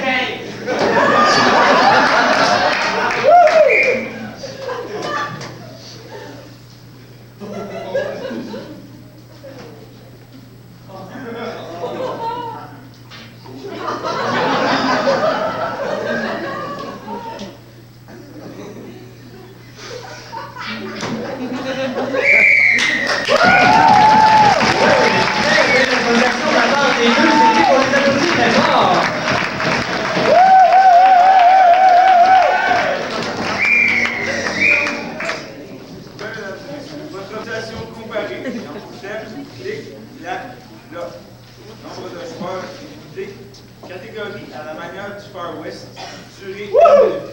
Catégorie à la manière du Far West, durée 1 minute.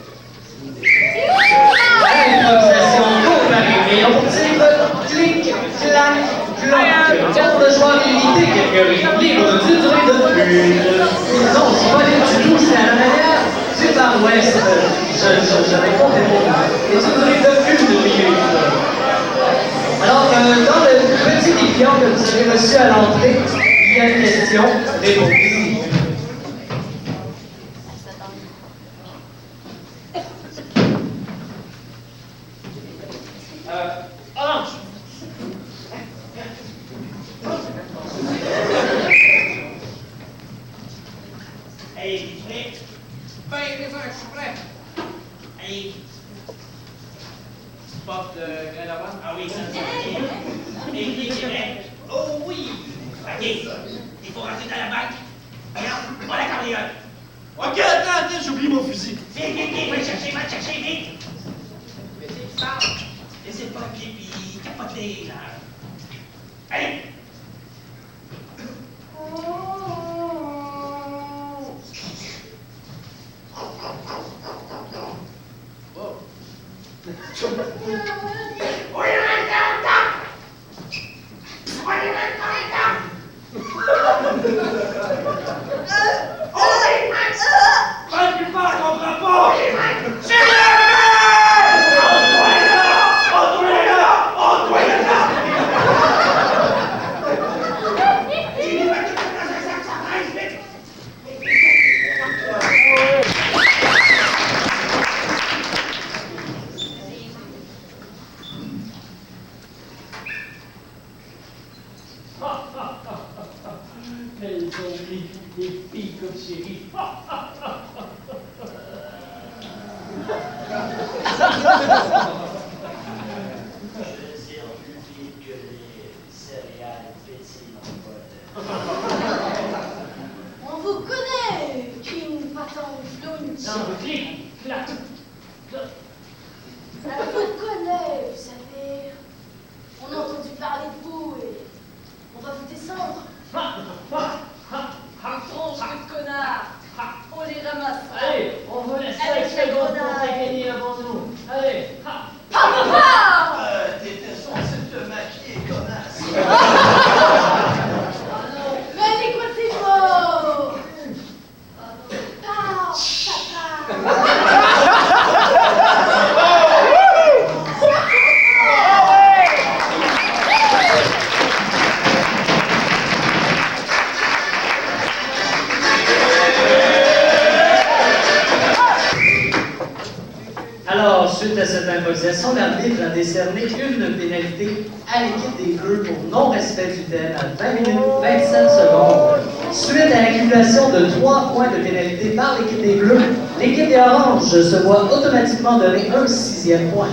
Improvisation comparée. On tire clic, clac, cloc. Tour de joueur limité, catégorie libre d'une durée de 1 minute. Non, c'est pas du tout, c'est à la manière du Far West. Je n'avais pas répondu. Et d'une durée de 1 minute. Alors, dans le petit défiant que vous avez reçu à l'entrée, il y a une question réponse. Orange! Hey, prêt? Ben, les uns, je suis prêt. Hey. Tu portes le grain d'avoine? Ah oui, ça, c'est bien. Et oh oui! OK. Il faut rentrer dans la banque. Regarde, on la cambriole. Ok, attends, j'ai oublié mon fusil. Vite, va le chercher, vite. ensemble. Laissez pas le képi, capotez, là. Hey! Elles ont des filles comme chérie. Je sers plus vite que les céréales pétillantes. On vous connaît, King Patton Flunch. Non, clic, clac, clac. On vous connaît, vous savez. On a entendu parler de vous et on va vous descendre. Tronche de connard! On les ramassera! Allez, on vous laisse 5 secondes pour gagner avant nous. Allez, ha! T'étais censé te maquiller, connasse. Mais les quoi c'est fort! Papa! Alors, suite à cette improvisation, l'arbitre a décerné une pénalité à l'équipe des Bleus pour non-respect du thème à 20 minutes 27 secondes. Suite à l'accumulation de 3 points de pénalité par l'équipe des Bleus, l'équipe des Oranges se voit automatiquement donner un 6e point.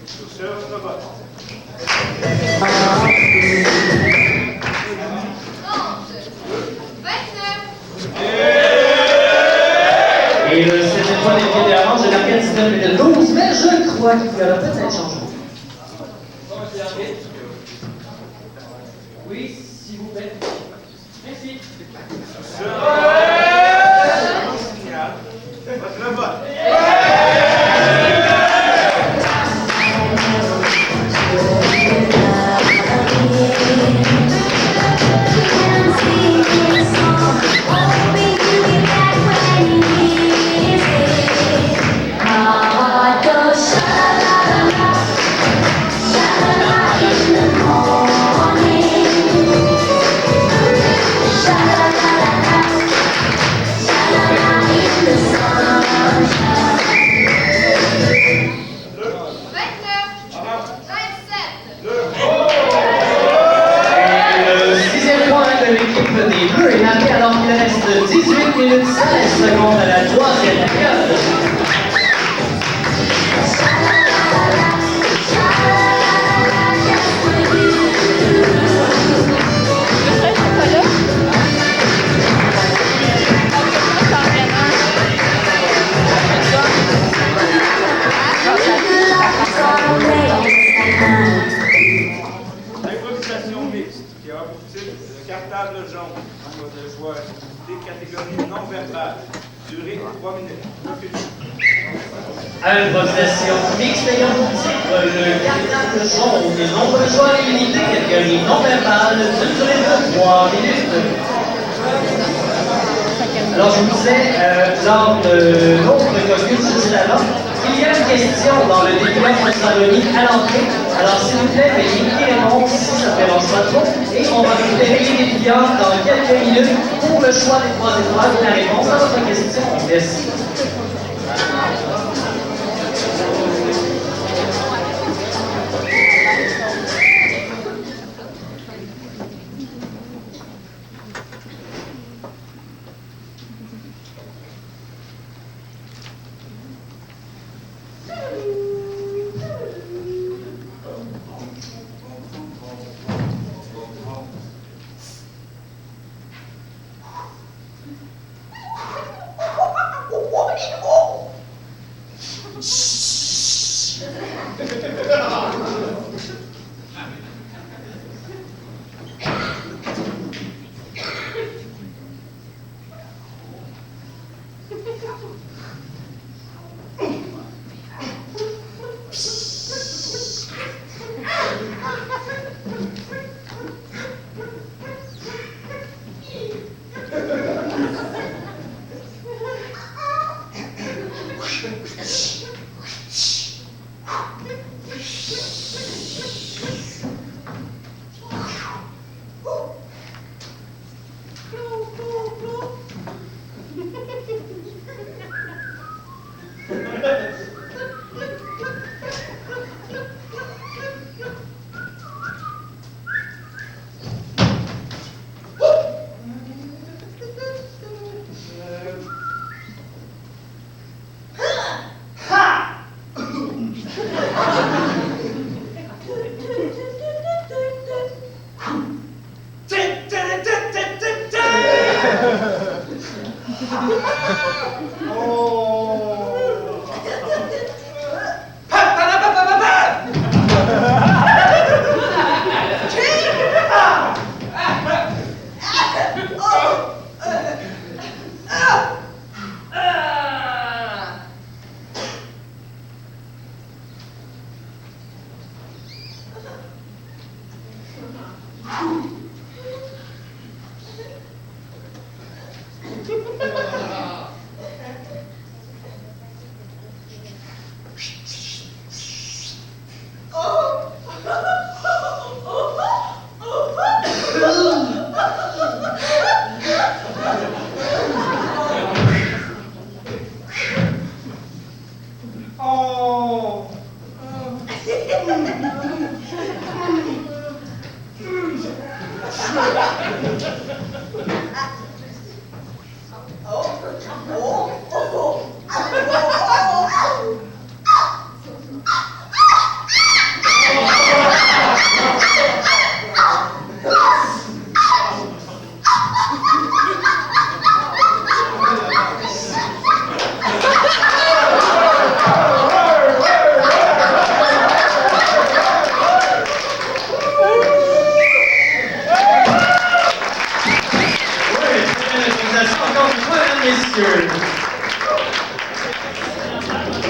Sur ce, on vote. 29! Et le 7e point de l'équipe des Oranges est marqué à 19 minutes 12, mais je crois qu'il y aura peut-être un changement. Oui, s'il vous plaît. Merci. Sur ce, on signale votre vote. Seconde à la 3e période. L'improvisation mixte qui aura pour titre le cartable jaune entre deux joueurs des catégories non verbales. Durée 3 minutes. Improvisation mixte ayant pour titre le cartable jaune et nombre de joueurs limités, catégorie non verbale, d'une durée de 3 minutes. Alors je vous disais, lors de l'autre commune juste avant, il y a une question dans le débat qui sera remis à l'entrée. Alors s'il vous plaît, veuillez écrire les réponses si ça ne dérange pas trop. Et on va récupérer les dépliants dans quelques minutes pour le choix des 3 étoiles et la réponse à votre question. Merci.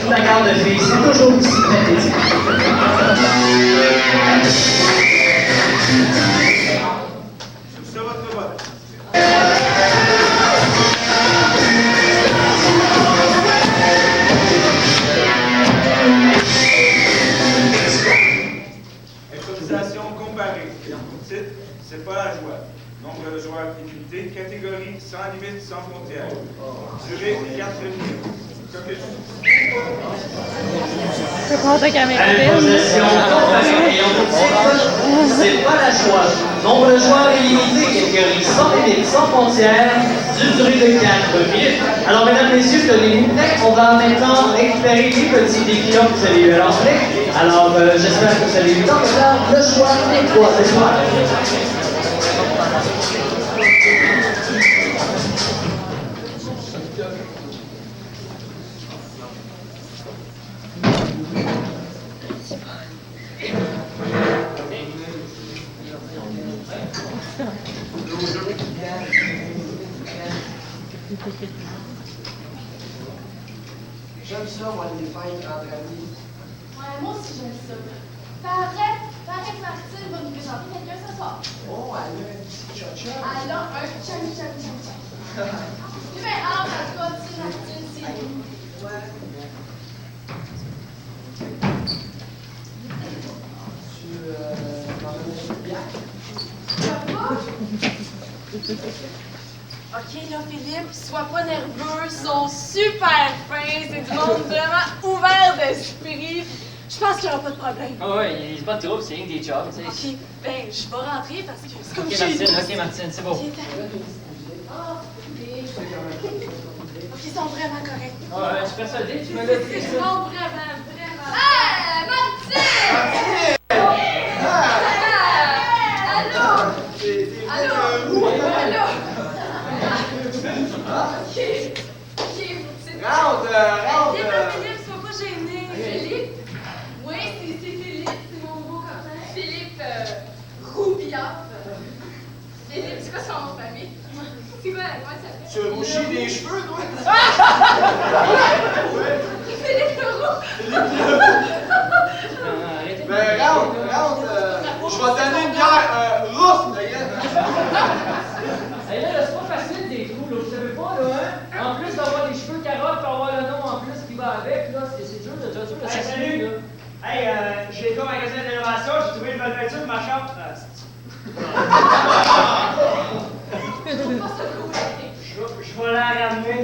La garde de filles, c'est toujours aussi pathétique. Sur votre vote. Improvisation comparée. Titre, c'est pas la joie. Nombre de joueurs illimité. Catégorie sans limite, sans frontières. Durée 4 minutes. Je prends ta caméra. Imposition comparée et on titre, c'est pas la joie. Nombre de joueurs illimité, catégorie sans limite, sans frontières, d'une durée de 4 minutes. Alors, mesdames, messieurs, tenez-vous prêts. On va maintenant récupérer les petits défis que vous avez eu à l'entrée. Alors, j'espère que vous avez eu le temps de faire le choix des 3 étoiles. J'aime ça, moi, les fêtes entre amis. Ouais, moi aussi j'aime ça. Paraît que Martine va nous présenter quelqu'un ce soir. Oh, elle a un petit cha-cha. Elle a un chum. J'ai bien hâte à toi, tu sais, Martine, c'est nous. Ouais. Tu m'emmènes une bière? Tu vas pas? OK, là, Philippe, sois pas nerveux, ils sont super fins, c'est du monde vraiment ouvert d'esprit. Je pense qu'il n'y aura pas de problème. Ah ouais, il se pas de trouble, c'est rien que des jobs, tu sais. OK, ben, je vais rentrer parce que c'est comme Ok, chez nous. Martine, c'est beau. Ah, OK, ils sont vraiment corrects. Ouais, je suis persuadé, tu me l'as dit. C'est du monde vraiment. Hey, Martine! Allô? Rentre! Philippe, sois pas gêné. Philippe? Oui, c'est Philippe, c'est mon beau copain. Philippe Roubillard. Philippe, c'est quoi son nom de famille? C'est quoi, comment il s'appelle? Tu rougis des cheveux, toi? Philippe Leroux. Ben, rentre! Je vais te donner une bière rousse, d'ailleurs! Hey, là, c'est pas facile des trous, là, vous savez pas, là, hein? En plus d'avoir les cheveux carottes, puis avoir le nom en plus qui va avec, là, c'est dur de dur de Salut! là. Hey, j'ai été au magasin d'innovation, j'ai trouvé une bonne peinture pour ma chambre. Je vais la ramener.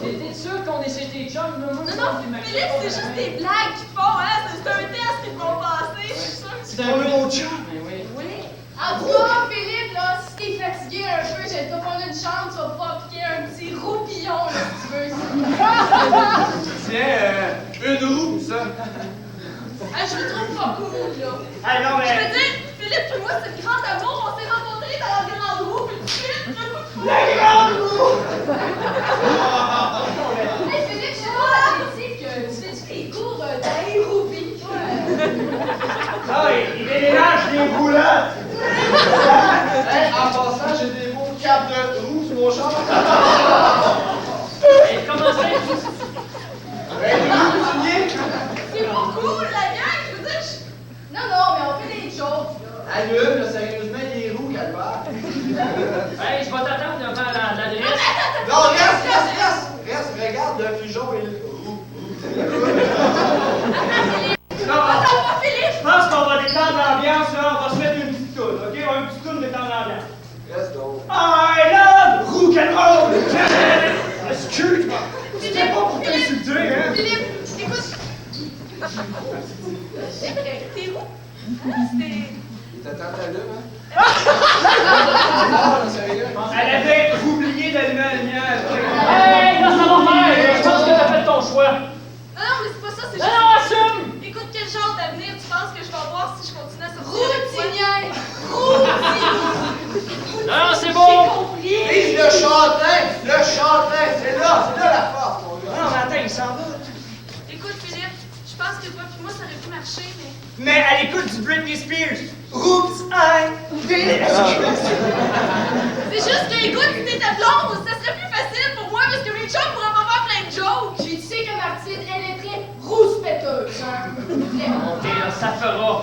T'es sûr qu'on est chez tes chums, là? Moi, Non, Philippe, c'est juste des blagues qu'ils font, hein? C'est un test qu'ils font passer, je suis sûre. C'est un peu mon chum. Oui. Oui. En tout cas, Philippe, là, si t'es fatigué un peu, j'ai pas prendre une chambre, tu vas pouvoir piquer un petit roupillon, là, si tu veux. Tiens, une roue, ça! Ah, je me trouve pas cool, là. Hey, non, Je veux mais. dire, Philippe et moi, c'est grand amour, on s'est rencontrés dans la grande roue, puis tout de suite, La grande roue! sérieusement, il est roux, Calvaire. Hey, je vais t'attendre devant l'adresse. Non, reste, regarde le pigeon et le roux. Je pense qu'on va détendre l'ambiance, là. On va se mettre une petite toune, OK? On va une petite toune détendre l'ambiance. Reste donc. I love rock'n'roll! Excuse-moi! C'était pas pour t'insulter, hein? Philippe, écoute. T'es où? T'attends ta lune, hein? Non, sérieux? Elle avait oublié d'allumer la lumière. Hey, là, ça va faire. Je pense que t'as fait ton choix. Non, mais c'est pas ça, c'est Non, juste. non, assume! Écoute, quel genre d'avenir tu penses que je vais avoir si je continue à sortir avec toi? Routinière! Non, c'est bon! Vise le châtelain, c'est là la force, mon gars. Non, mais attends, il s'en va. Écoute, Philippe, je pense que toi et moi, ça aurait pu marcher, mais. Mais à l'écoute du Britney Spears. Oops, I did it. C'est juste que, écoute, si t'étais blonde, ça serait plus facile pour moi parce que mes chums pourraient pas faire plein de jokes. Tu sais que Martine, elle est très rouspéteuse, hein? Ok, là, ça fera.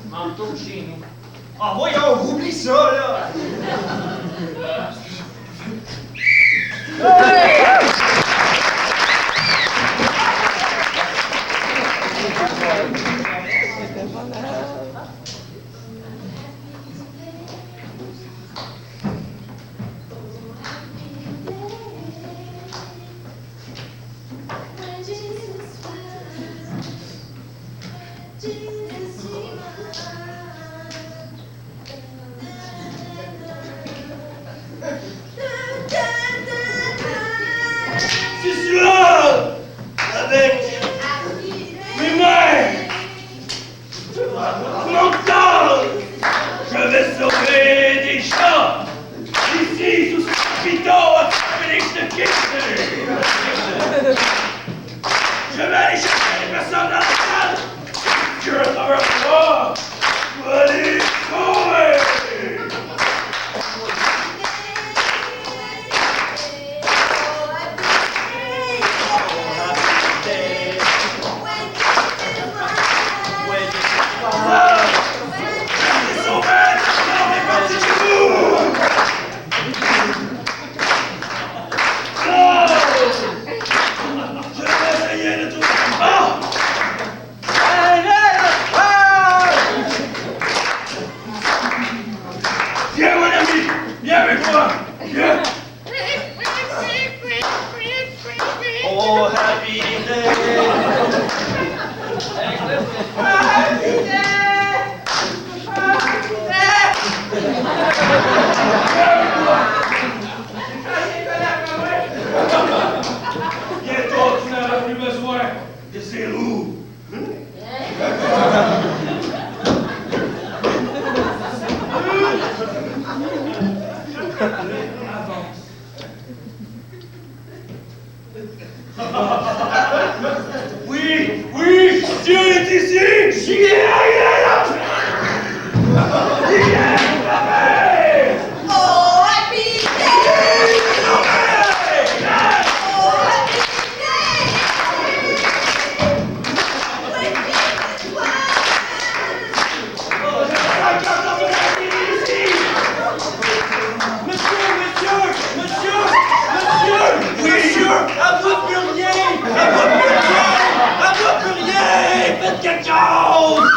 Manteau chez nous. Ah, voyons, oublie ça, là. Je suis là avec mes mains, mon corps. Je vais sauver des chats ici sous ce chapiteau à Félix de Kingston. Je vais aller chercher les personnes dans la salle. Je recouvre pas. Je vais aller sauver. Viens mon ami, viens avec moi, viens. Oh happy day. Bientôt tu n'auras plus besoin de ces roues. Oui, oui, Dieu est ici. Il est là. Il est sauvé. Oh, happy day! Oh, happy Monsieur, elle voit plus rien. Elle voit plus rien. Elle voit plus rien. Faites quelque chose.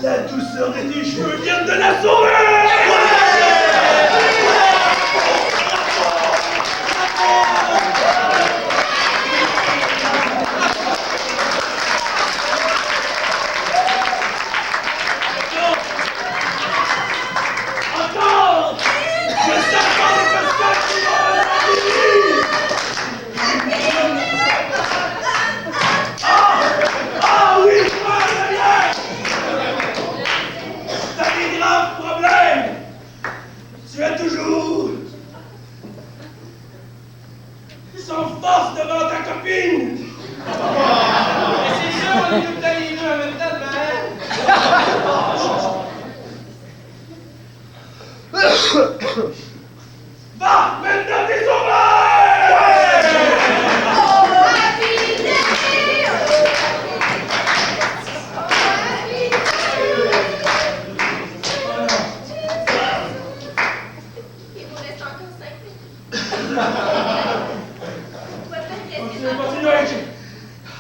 La douceur de tes cheveux vient de la sauver. Encore. Je sais pas les personnes qui vont me la vie. Ah oui, rien. T'as des graves problèmes. Tu es toujours sans force devant ta copine. C'est sûr, on est tout le temps les deux en même temps, Va, maintenant t'es sauvage.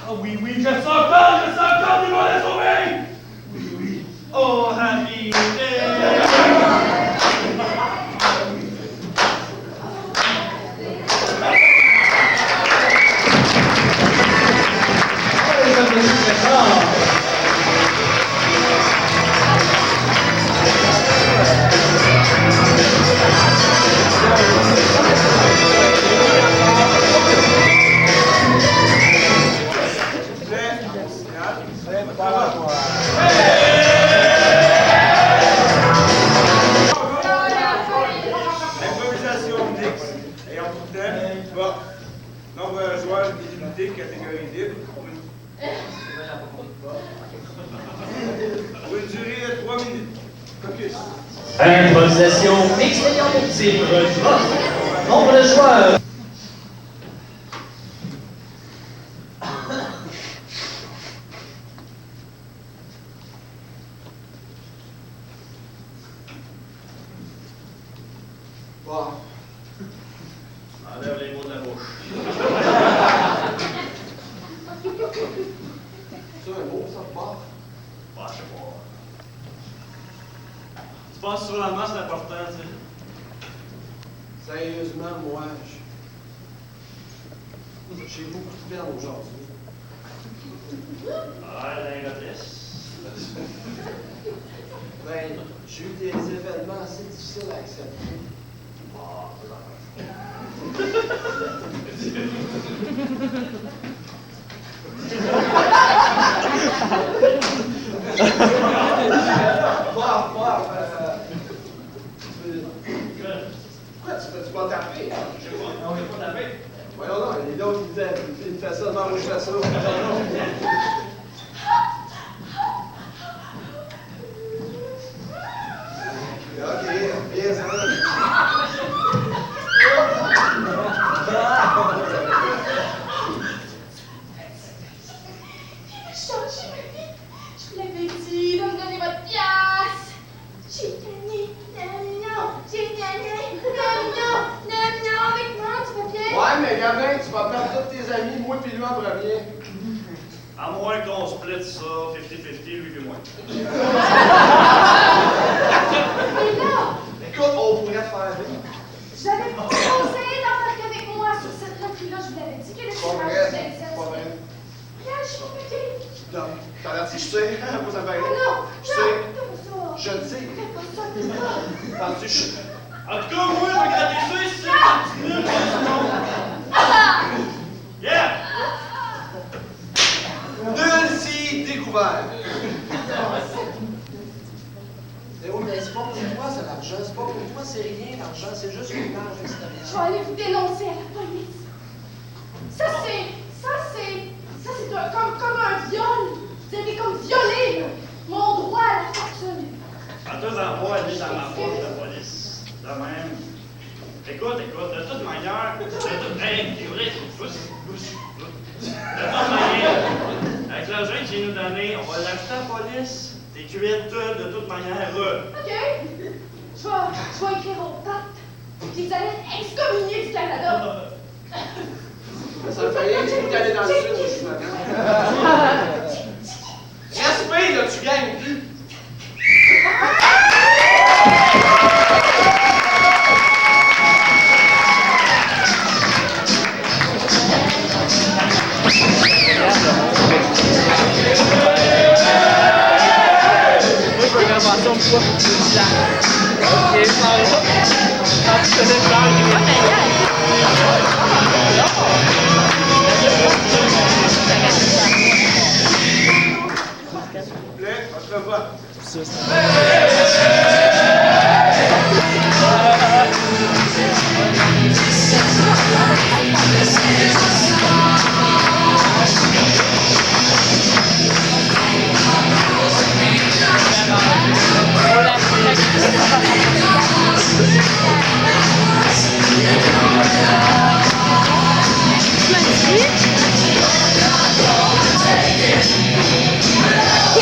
Ah oui, oui, je sens encore des mots de sommeil! Oui, oui. Oh, Harry! Improvisation mixte ayant pour thème nombre de joueurs illimité, catégorie libre, pour une durée de 3 minutes. Focus. Improvisation mixte ayant pour titre nombre de joueurs. Bon. Enlève les mots de la bouche. C'est un mot, ça, pas? Bah, je sais pas. Tu penses sur la masse, c'est important, tu sais. Sérieusement, moi, j'ai beaucoup de peine aujourd'hui. Ah, l'ingotrice. Ben, j'ai eu des événements assez difficiles à accepter. Ah, Pourquoi tu fais-tu pas taper? je sais pas. Non, j'ai pas tapé. Voyons non, il y a d'autres qui disaient, il fait ça, non, moi je fais ça. Ok, bien ça. Changez ma vie. Je vous l'avais dit de me donner votre pièce. J'ai gagné. Non, j'ai gagné. Non, avec moi, tu vas bien? Ouais, mais gamin, tu vas perdre tous tes amis, moi puis lui en premier. À moins qu'on split ça 50-50, lui et moi. Mais là, Écoute, on pourrait faire vite. j'avais proposé d'embarquer avec moi sur cette loterie-là. Je vous l'avais dit que le Pas vrai, tirage c'est pas vrai. Regarde, je suis compliquée. Non, t'as l'air si je sais, moi ça me fait Oh rire. non, Je sais, non, je le sais. fais pas ça, fais pas. Penses-tu que je... En tout cas, moi, je vais gratter ça ici. Continue, yeah! Nul-ci découvert. Eh oui, mais c'est pas pour toi, c'est l'argent. C'est pas pour toi, c'est rien, l'argent. C'est juste une marge Je extérieure. vais aller vous dénoncer à la police. Ça c'est comme un viol. Vous avez comme violé mon droit à la fortune. En deux endroits, elle est dans ma poche de police. De même. Écoute, de toute manière, hey, c'est vrai, de toute manière, avec l'argent que j'ai nous donné, on va l'acheter à la police. T'es cuite de toute manière. OK. Je vais écrire au pape qu'ils allaient excommunier du Canada. Ça me fait rien que tu peux aller dans le sud, je suis d'accord. Respect, là, tu gagnes plus. Moi, je veux faire passer une fois. Ok, ça va. Ah, tu connais S'il vous plaît, votre vote.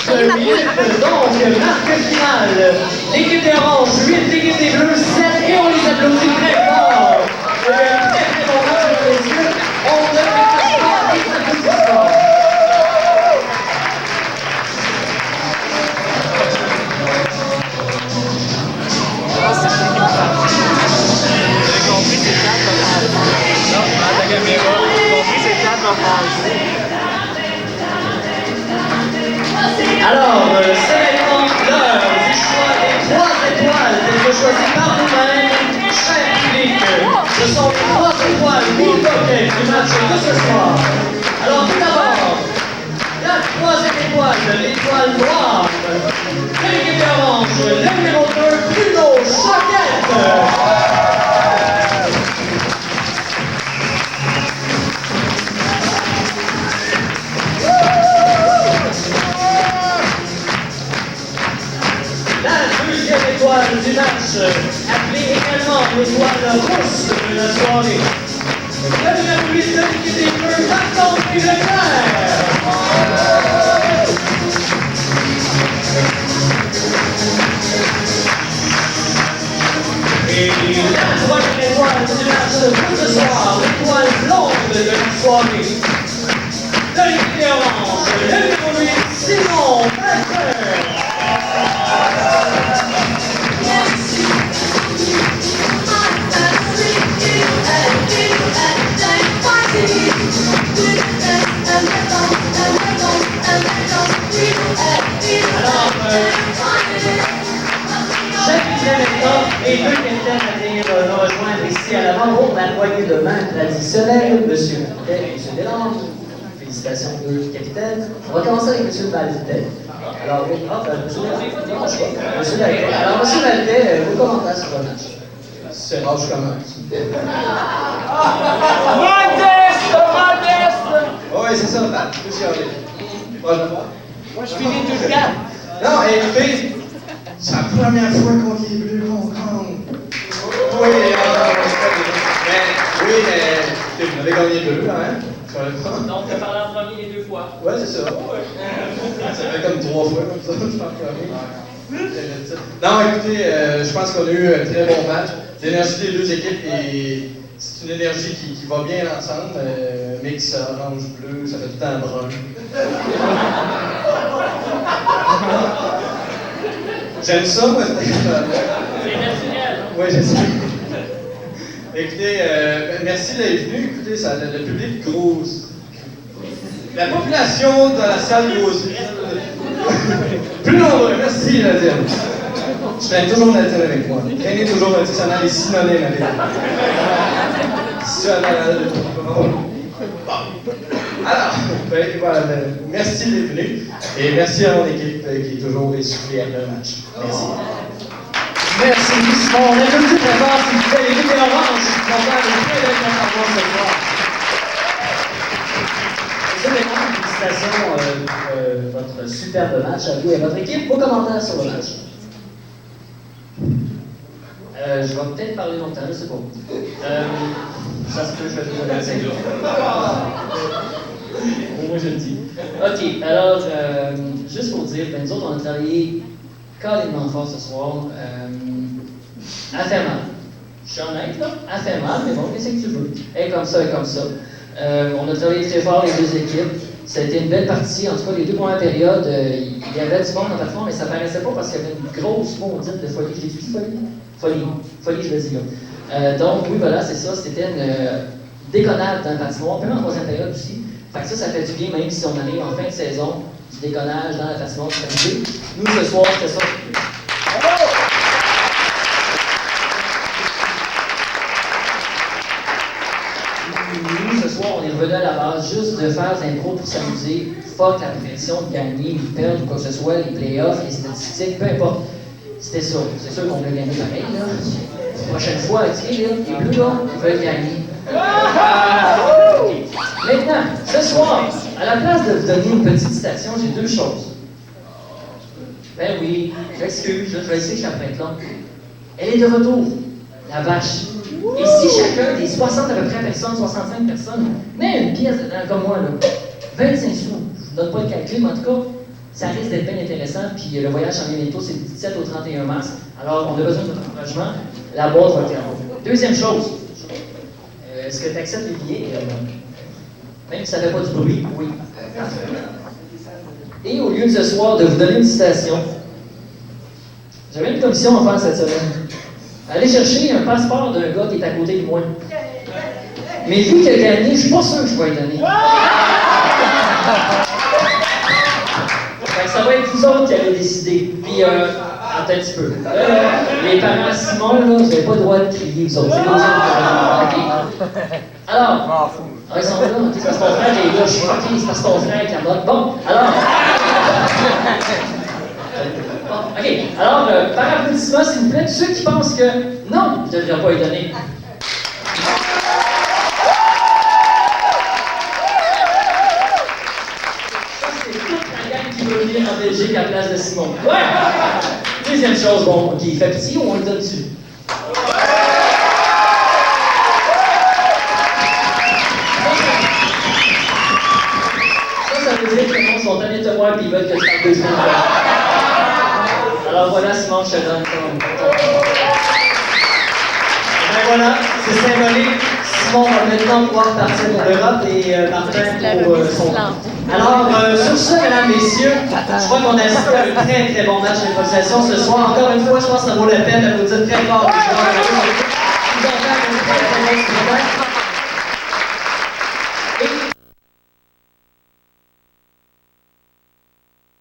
Donc, marque finale. L'équipe des oranges, 8, l'équipe des bleus, 7, et on les applaudit très fort. Très bon match, mesdames et messieurs. On ne fait pas des applaudissements. Alors, c'est maintenant l'heure du choix des 3 étoiles telles que choisies par vous-même, cher public. Ce sont les 3 étoiles Milwaukee du match de ce soir. Alors, tout d'abord, la 3e étoile, l'étoile noire. L'équipe orange, le numéro 2, Bruno Choquette. La 2e étoile du match, appelée également l'étoile rousse de la soirée. Le numéro 8 de l'équipe des Bleus, Marc-André Leclerc. Et la 3e étoile du match de ce soir, l'étoile blonde de la soirée. De l'équipe des orange, le numéro 8, Simon Baker. Chaque maintenant et 2 capitaines à venir nous rejoindre ici à l'avant pour la poignée de main traditionnelle. Monsieur Valdet et Monsieur Deslanges. Félicitations aux 2 capitaines. On va commencer avec Monsieur Valdet. Alors, Monsieur Valdet. Alors, Monsieur Valdet, vos commentaires sur le match. C'est rare, je commence. Modeste! Oui, c'est ça, Pat. Je suis allé. Moi, je finis tout le cas. Non, écoutez, c'est la première fois qu'on est Bleus qu'on gagne. Oui, mais vous avez gagné 2 quand même. Donc, tu as parlé en premier les 2 fois. Ouais, c'est ça. Ça fait comme 3 fois comme ça, je pense. Non, écoutez, je pense qu'on a eu un très bon match. L'énergie des 2 équipes, c'est une énergie qui va bien ensemble. Mix orange-bleu, ça fait tout le temps brun. J'aime ça, moi. C'est naturel. Oui, je sais. Écoutez, merci d'être venu. Écoutez, le public grosse. La population de la salle grosse. Plus nombreux, merci Nadine. Je traîne toujours Nadine avec moi. Traînez toujours Nadine, les synonymes avec moi. Alors, voilà, merci d'être venu. Et merci à mon équipe qui est toujours essoufflée après le match. Merci. Merci, Simon. On applaudit très fort, s'il vous plaît, l'équipe des oranges. Je suis content de très belle performance ce soir. Monsieur Deslanges, félicitations votre superbe match à vous et à votre équipe. Vos commentaires sur le match. Je vais peut-être parler longtemps, je sais pas. Ça se peut, je vais vous dire. Au moins, je le dis. OK, alors, juste pour dire, nous autres, on a travaillé carrément fort ce soir. À faire mal. Je suis honnête, là. À faire mal, mais bon, qu'est-ce que tu veux? Et comme ça, et comme ça. On a travaillé très fort, les 2 équipes. Ça a été une belle partie. En tout cas, les 2 premières périodes, il y avait du monde dans la plateforme, mais ça paraissait pas parce qu'il y avait une grosse maudite de folie. J'ai dit folie, je le dis là. Donc, oui, voilà, c'est ça. C'était une déconnade dans la patinoire, même en 3e période aussi. Fait que ça fait du bien, même si on arrive en fin de saison, du déconnage dans la patinoire, c'est arrivé. Nous, ce soir, c'était ça. Nous, ce soir, on est revenu à la base juste de faire des impros pour s'amuser. Fuck la pression de gagner ou de perdre ou quoi que ce soit, les playoffs, les statistiques, peu importe. C'était ça. C'est sûr qu'on veut gagner pareil, là. La prochaine fois, tu sais, là, les Bleus, là, ils veulent gagner. Okay. Maintenant, ce soir, à la place de vous donner une petite citation, j'ai 2 choses. Ben oui, j'excuse, je vais essayer que je la prête longue. Elle est de retour, la vache. Et si chacun des 60 à peu près personnes, 65 personnes, met une pièce dedans comme moi, là, 25 sous, je ne vous donne pas le calcul, mais en tout cas, ça risque d'être bien intéressant. Puis le voyage en bientôt, c'est du 17 au 31 mars. Alors, on a besoin de votre encouragement. La boîte va être là. Deuxième chose, est-ce que tu acceptes les billets? Même si ça ne fait pas du bruit, oui. Et au lieu de ce soir de vous donner une citation, j'avais une commission à faire cette semaine. Allez chercher un passeport d'un gars qui est à côté de moi. Mais vu qu'il a gagné, je suis pas sûr que je vais lui donner. Ça va être vous vous autres qui avez décidé. Puis, attends un petit peu. Les parents à Simon, là, vous n'avez pas le droit de crier, vous autres. C'est comme ça. OK. Alors, ils sont là. C'est parce que ton frère est là. Je suis fucké, c'est parce que ton frère camote. Bon, alors. Bon, OK. Alors, par applaudissement, s'il vous plaît, tous ceux qui pensent que non, je ne devrais pas y donner. Qui veut venir en Belgique à la place de Simon. Ouais! Deuxième chose, bon, OK, il fait petit ou on le donne dessus? Ça veut dire que les gens sont tannés de te voir et ils veulent que je fasse 2 semaines. Alors voilà, Simon, je te donne ton. Ben voilà, c'est symbolique. Simon va maintenant pouvoir partir pour l'Europe et Martin pour son. Alors, sur ce, mesdames, messieurs, je crois qu'on a assisté à un très très bon match d'improvisation ce soir. Encore une fois, je pense que ça vaut la peine d'applaudir très fort les joueurs.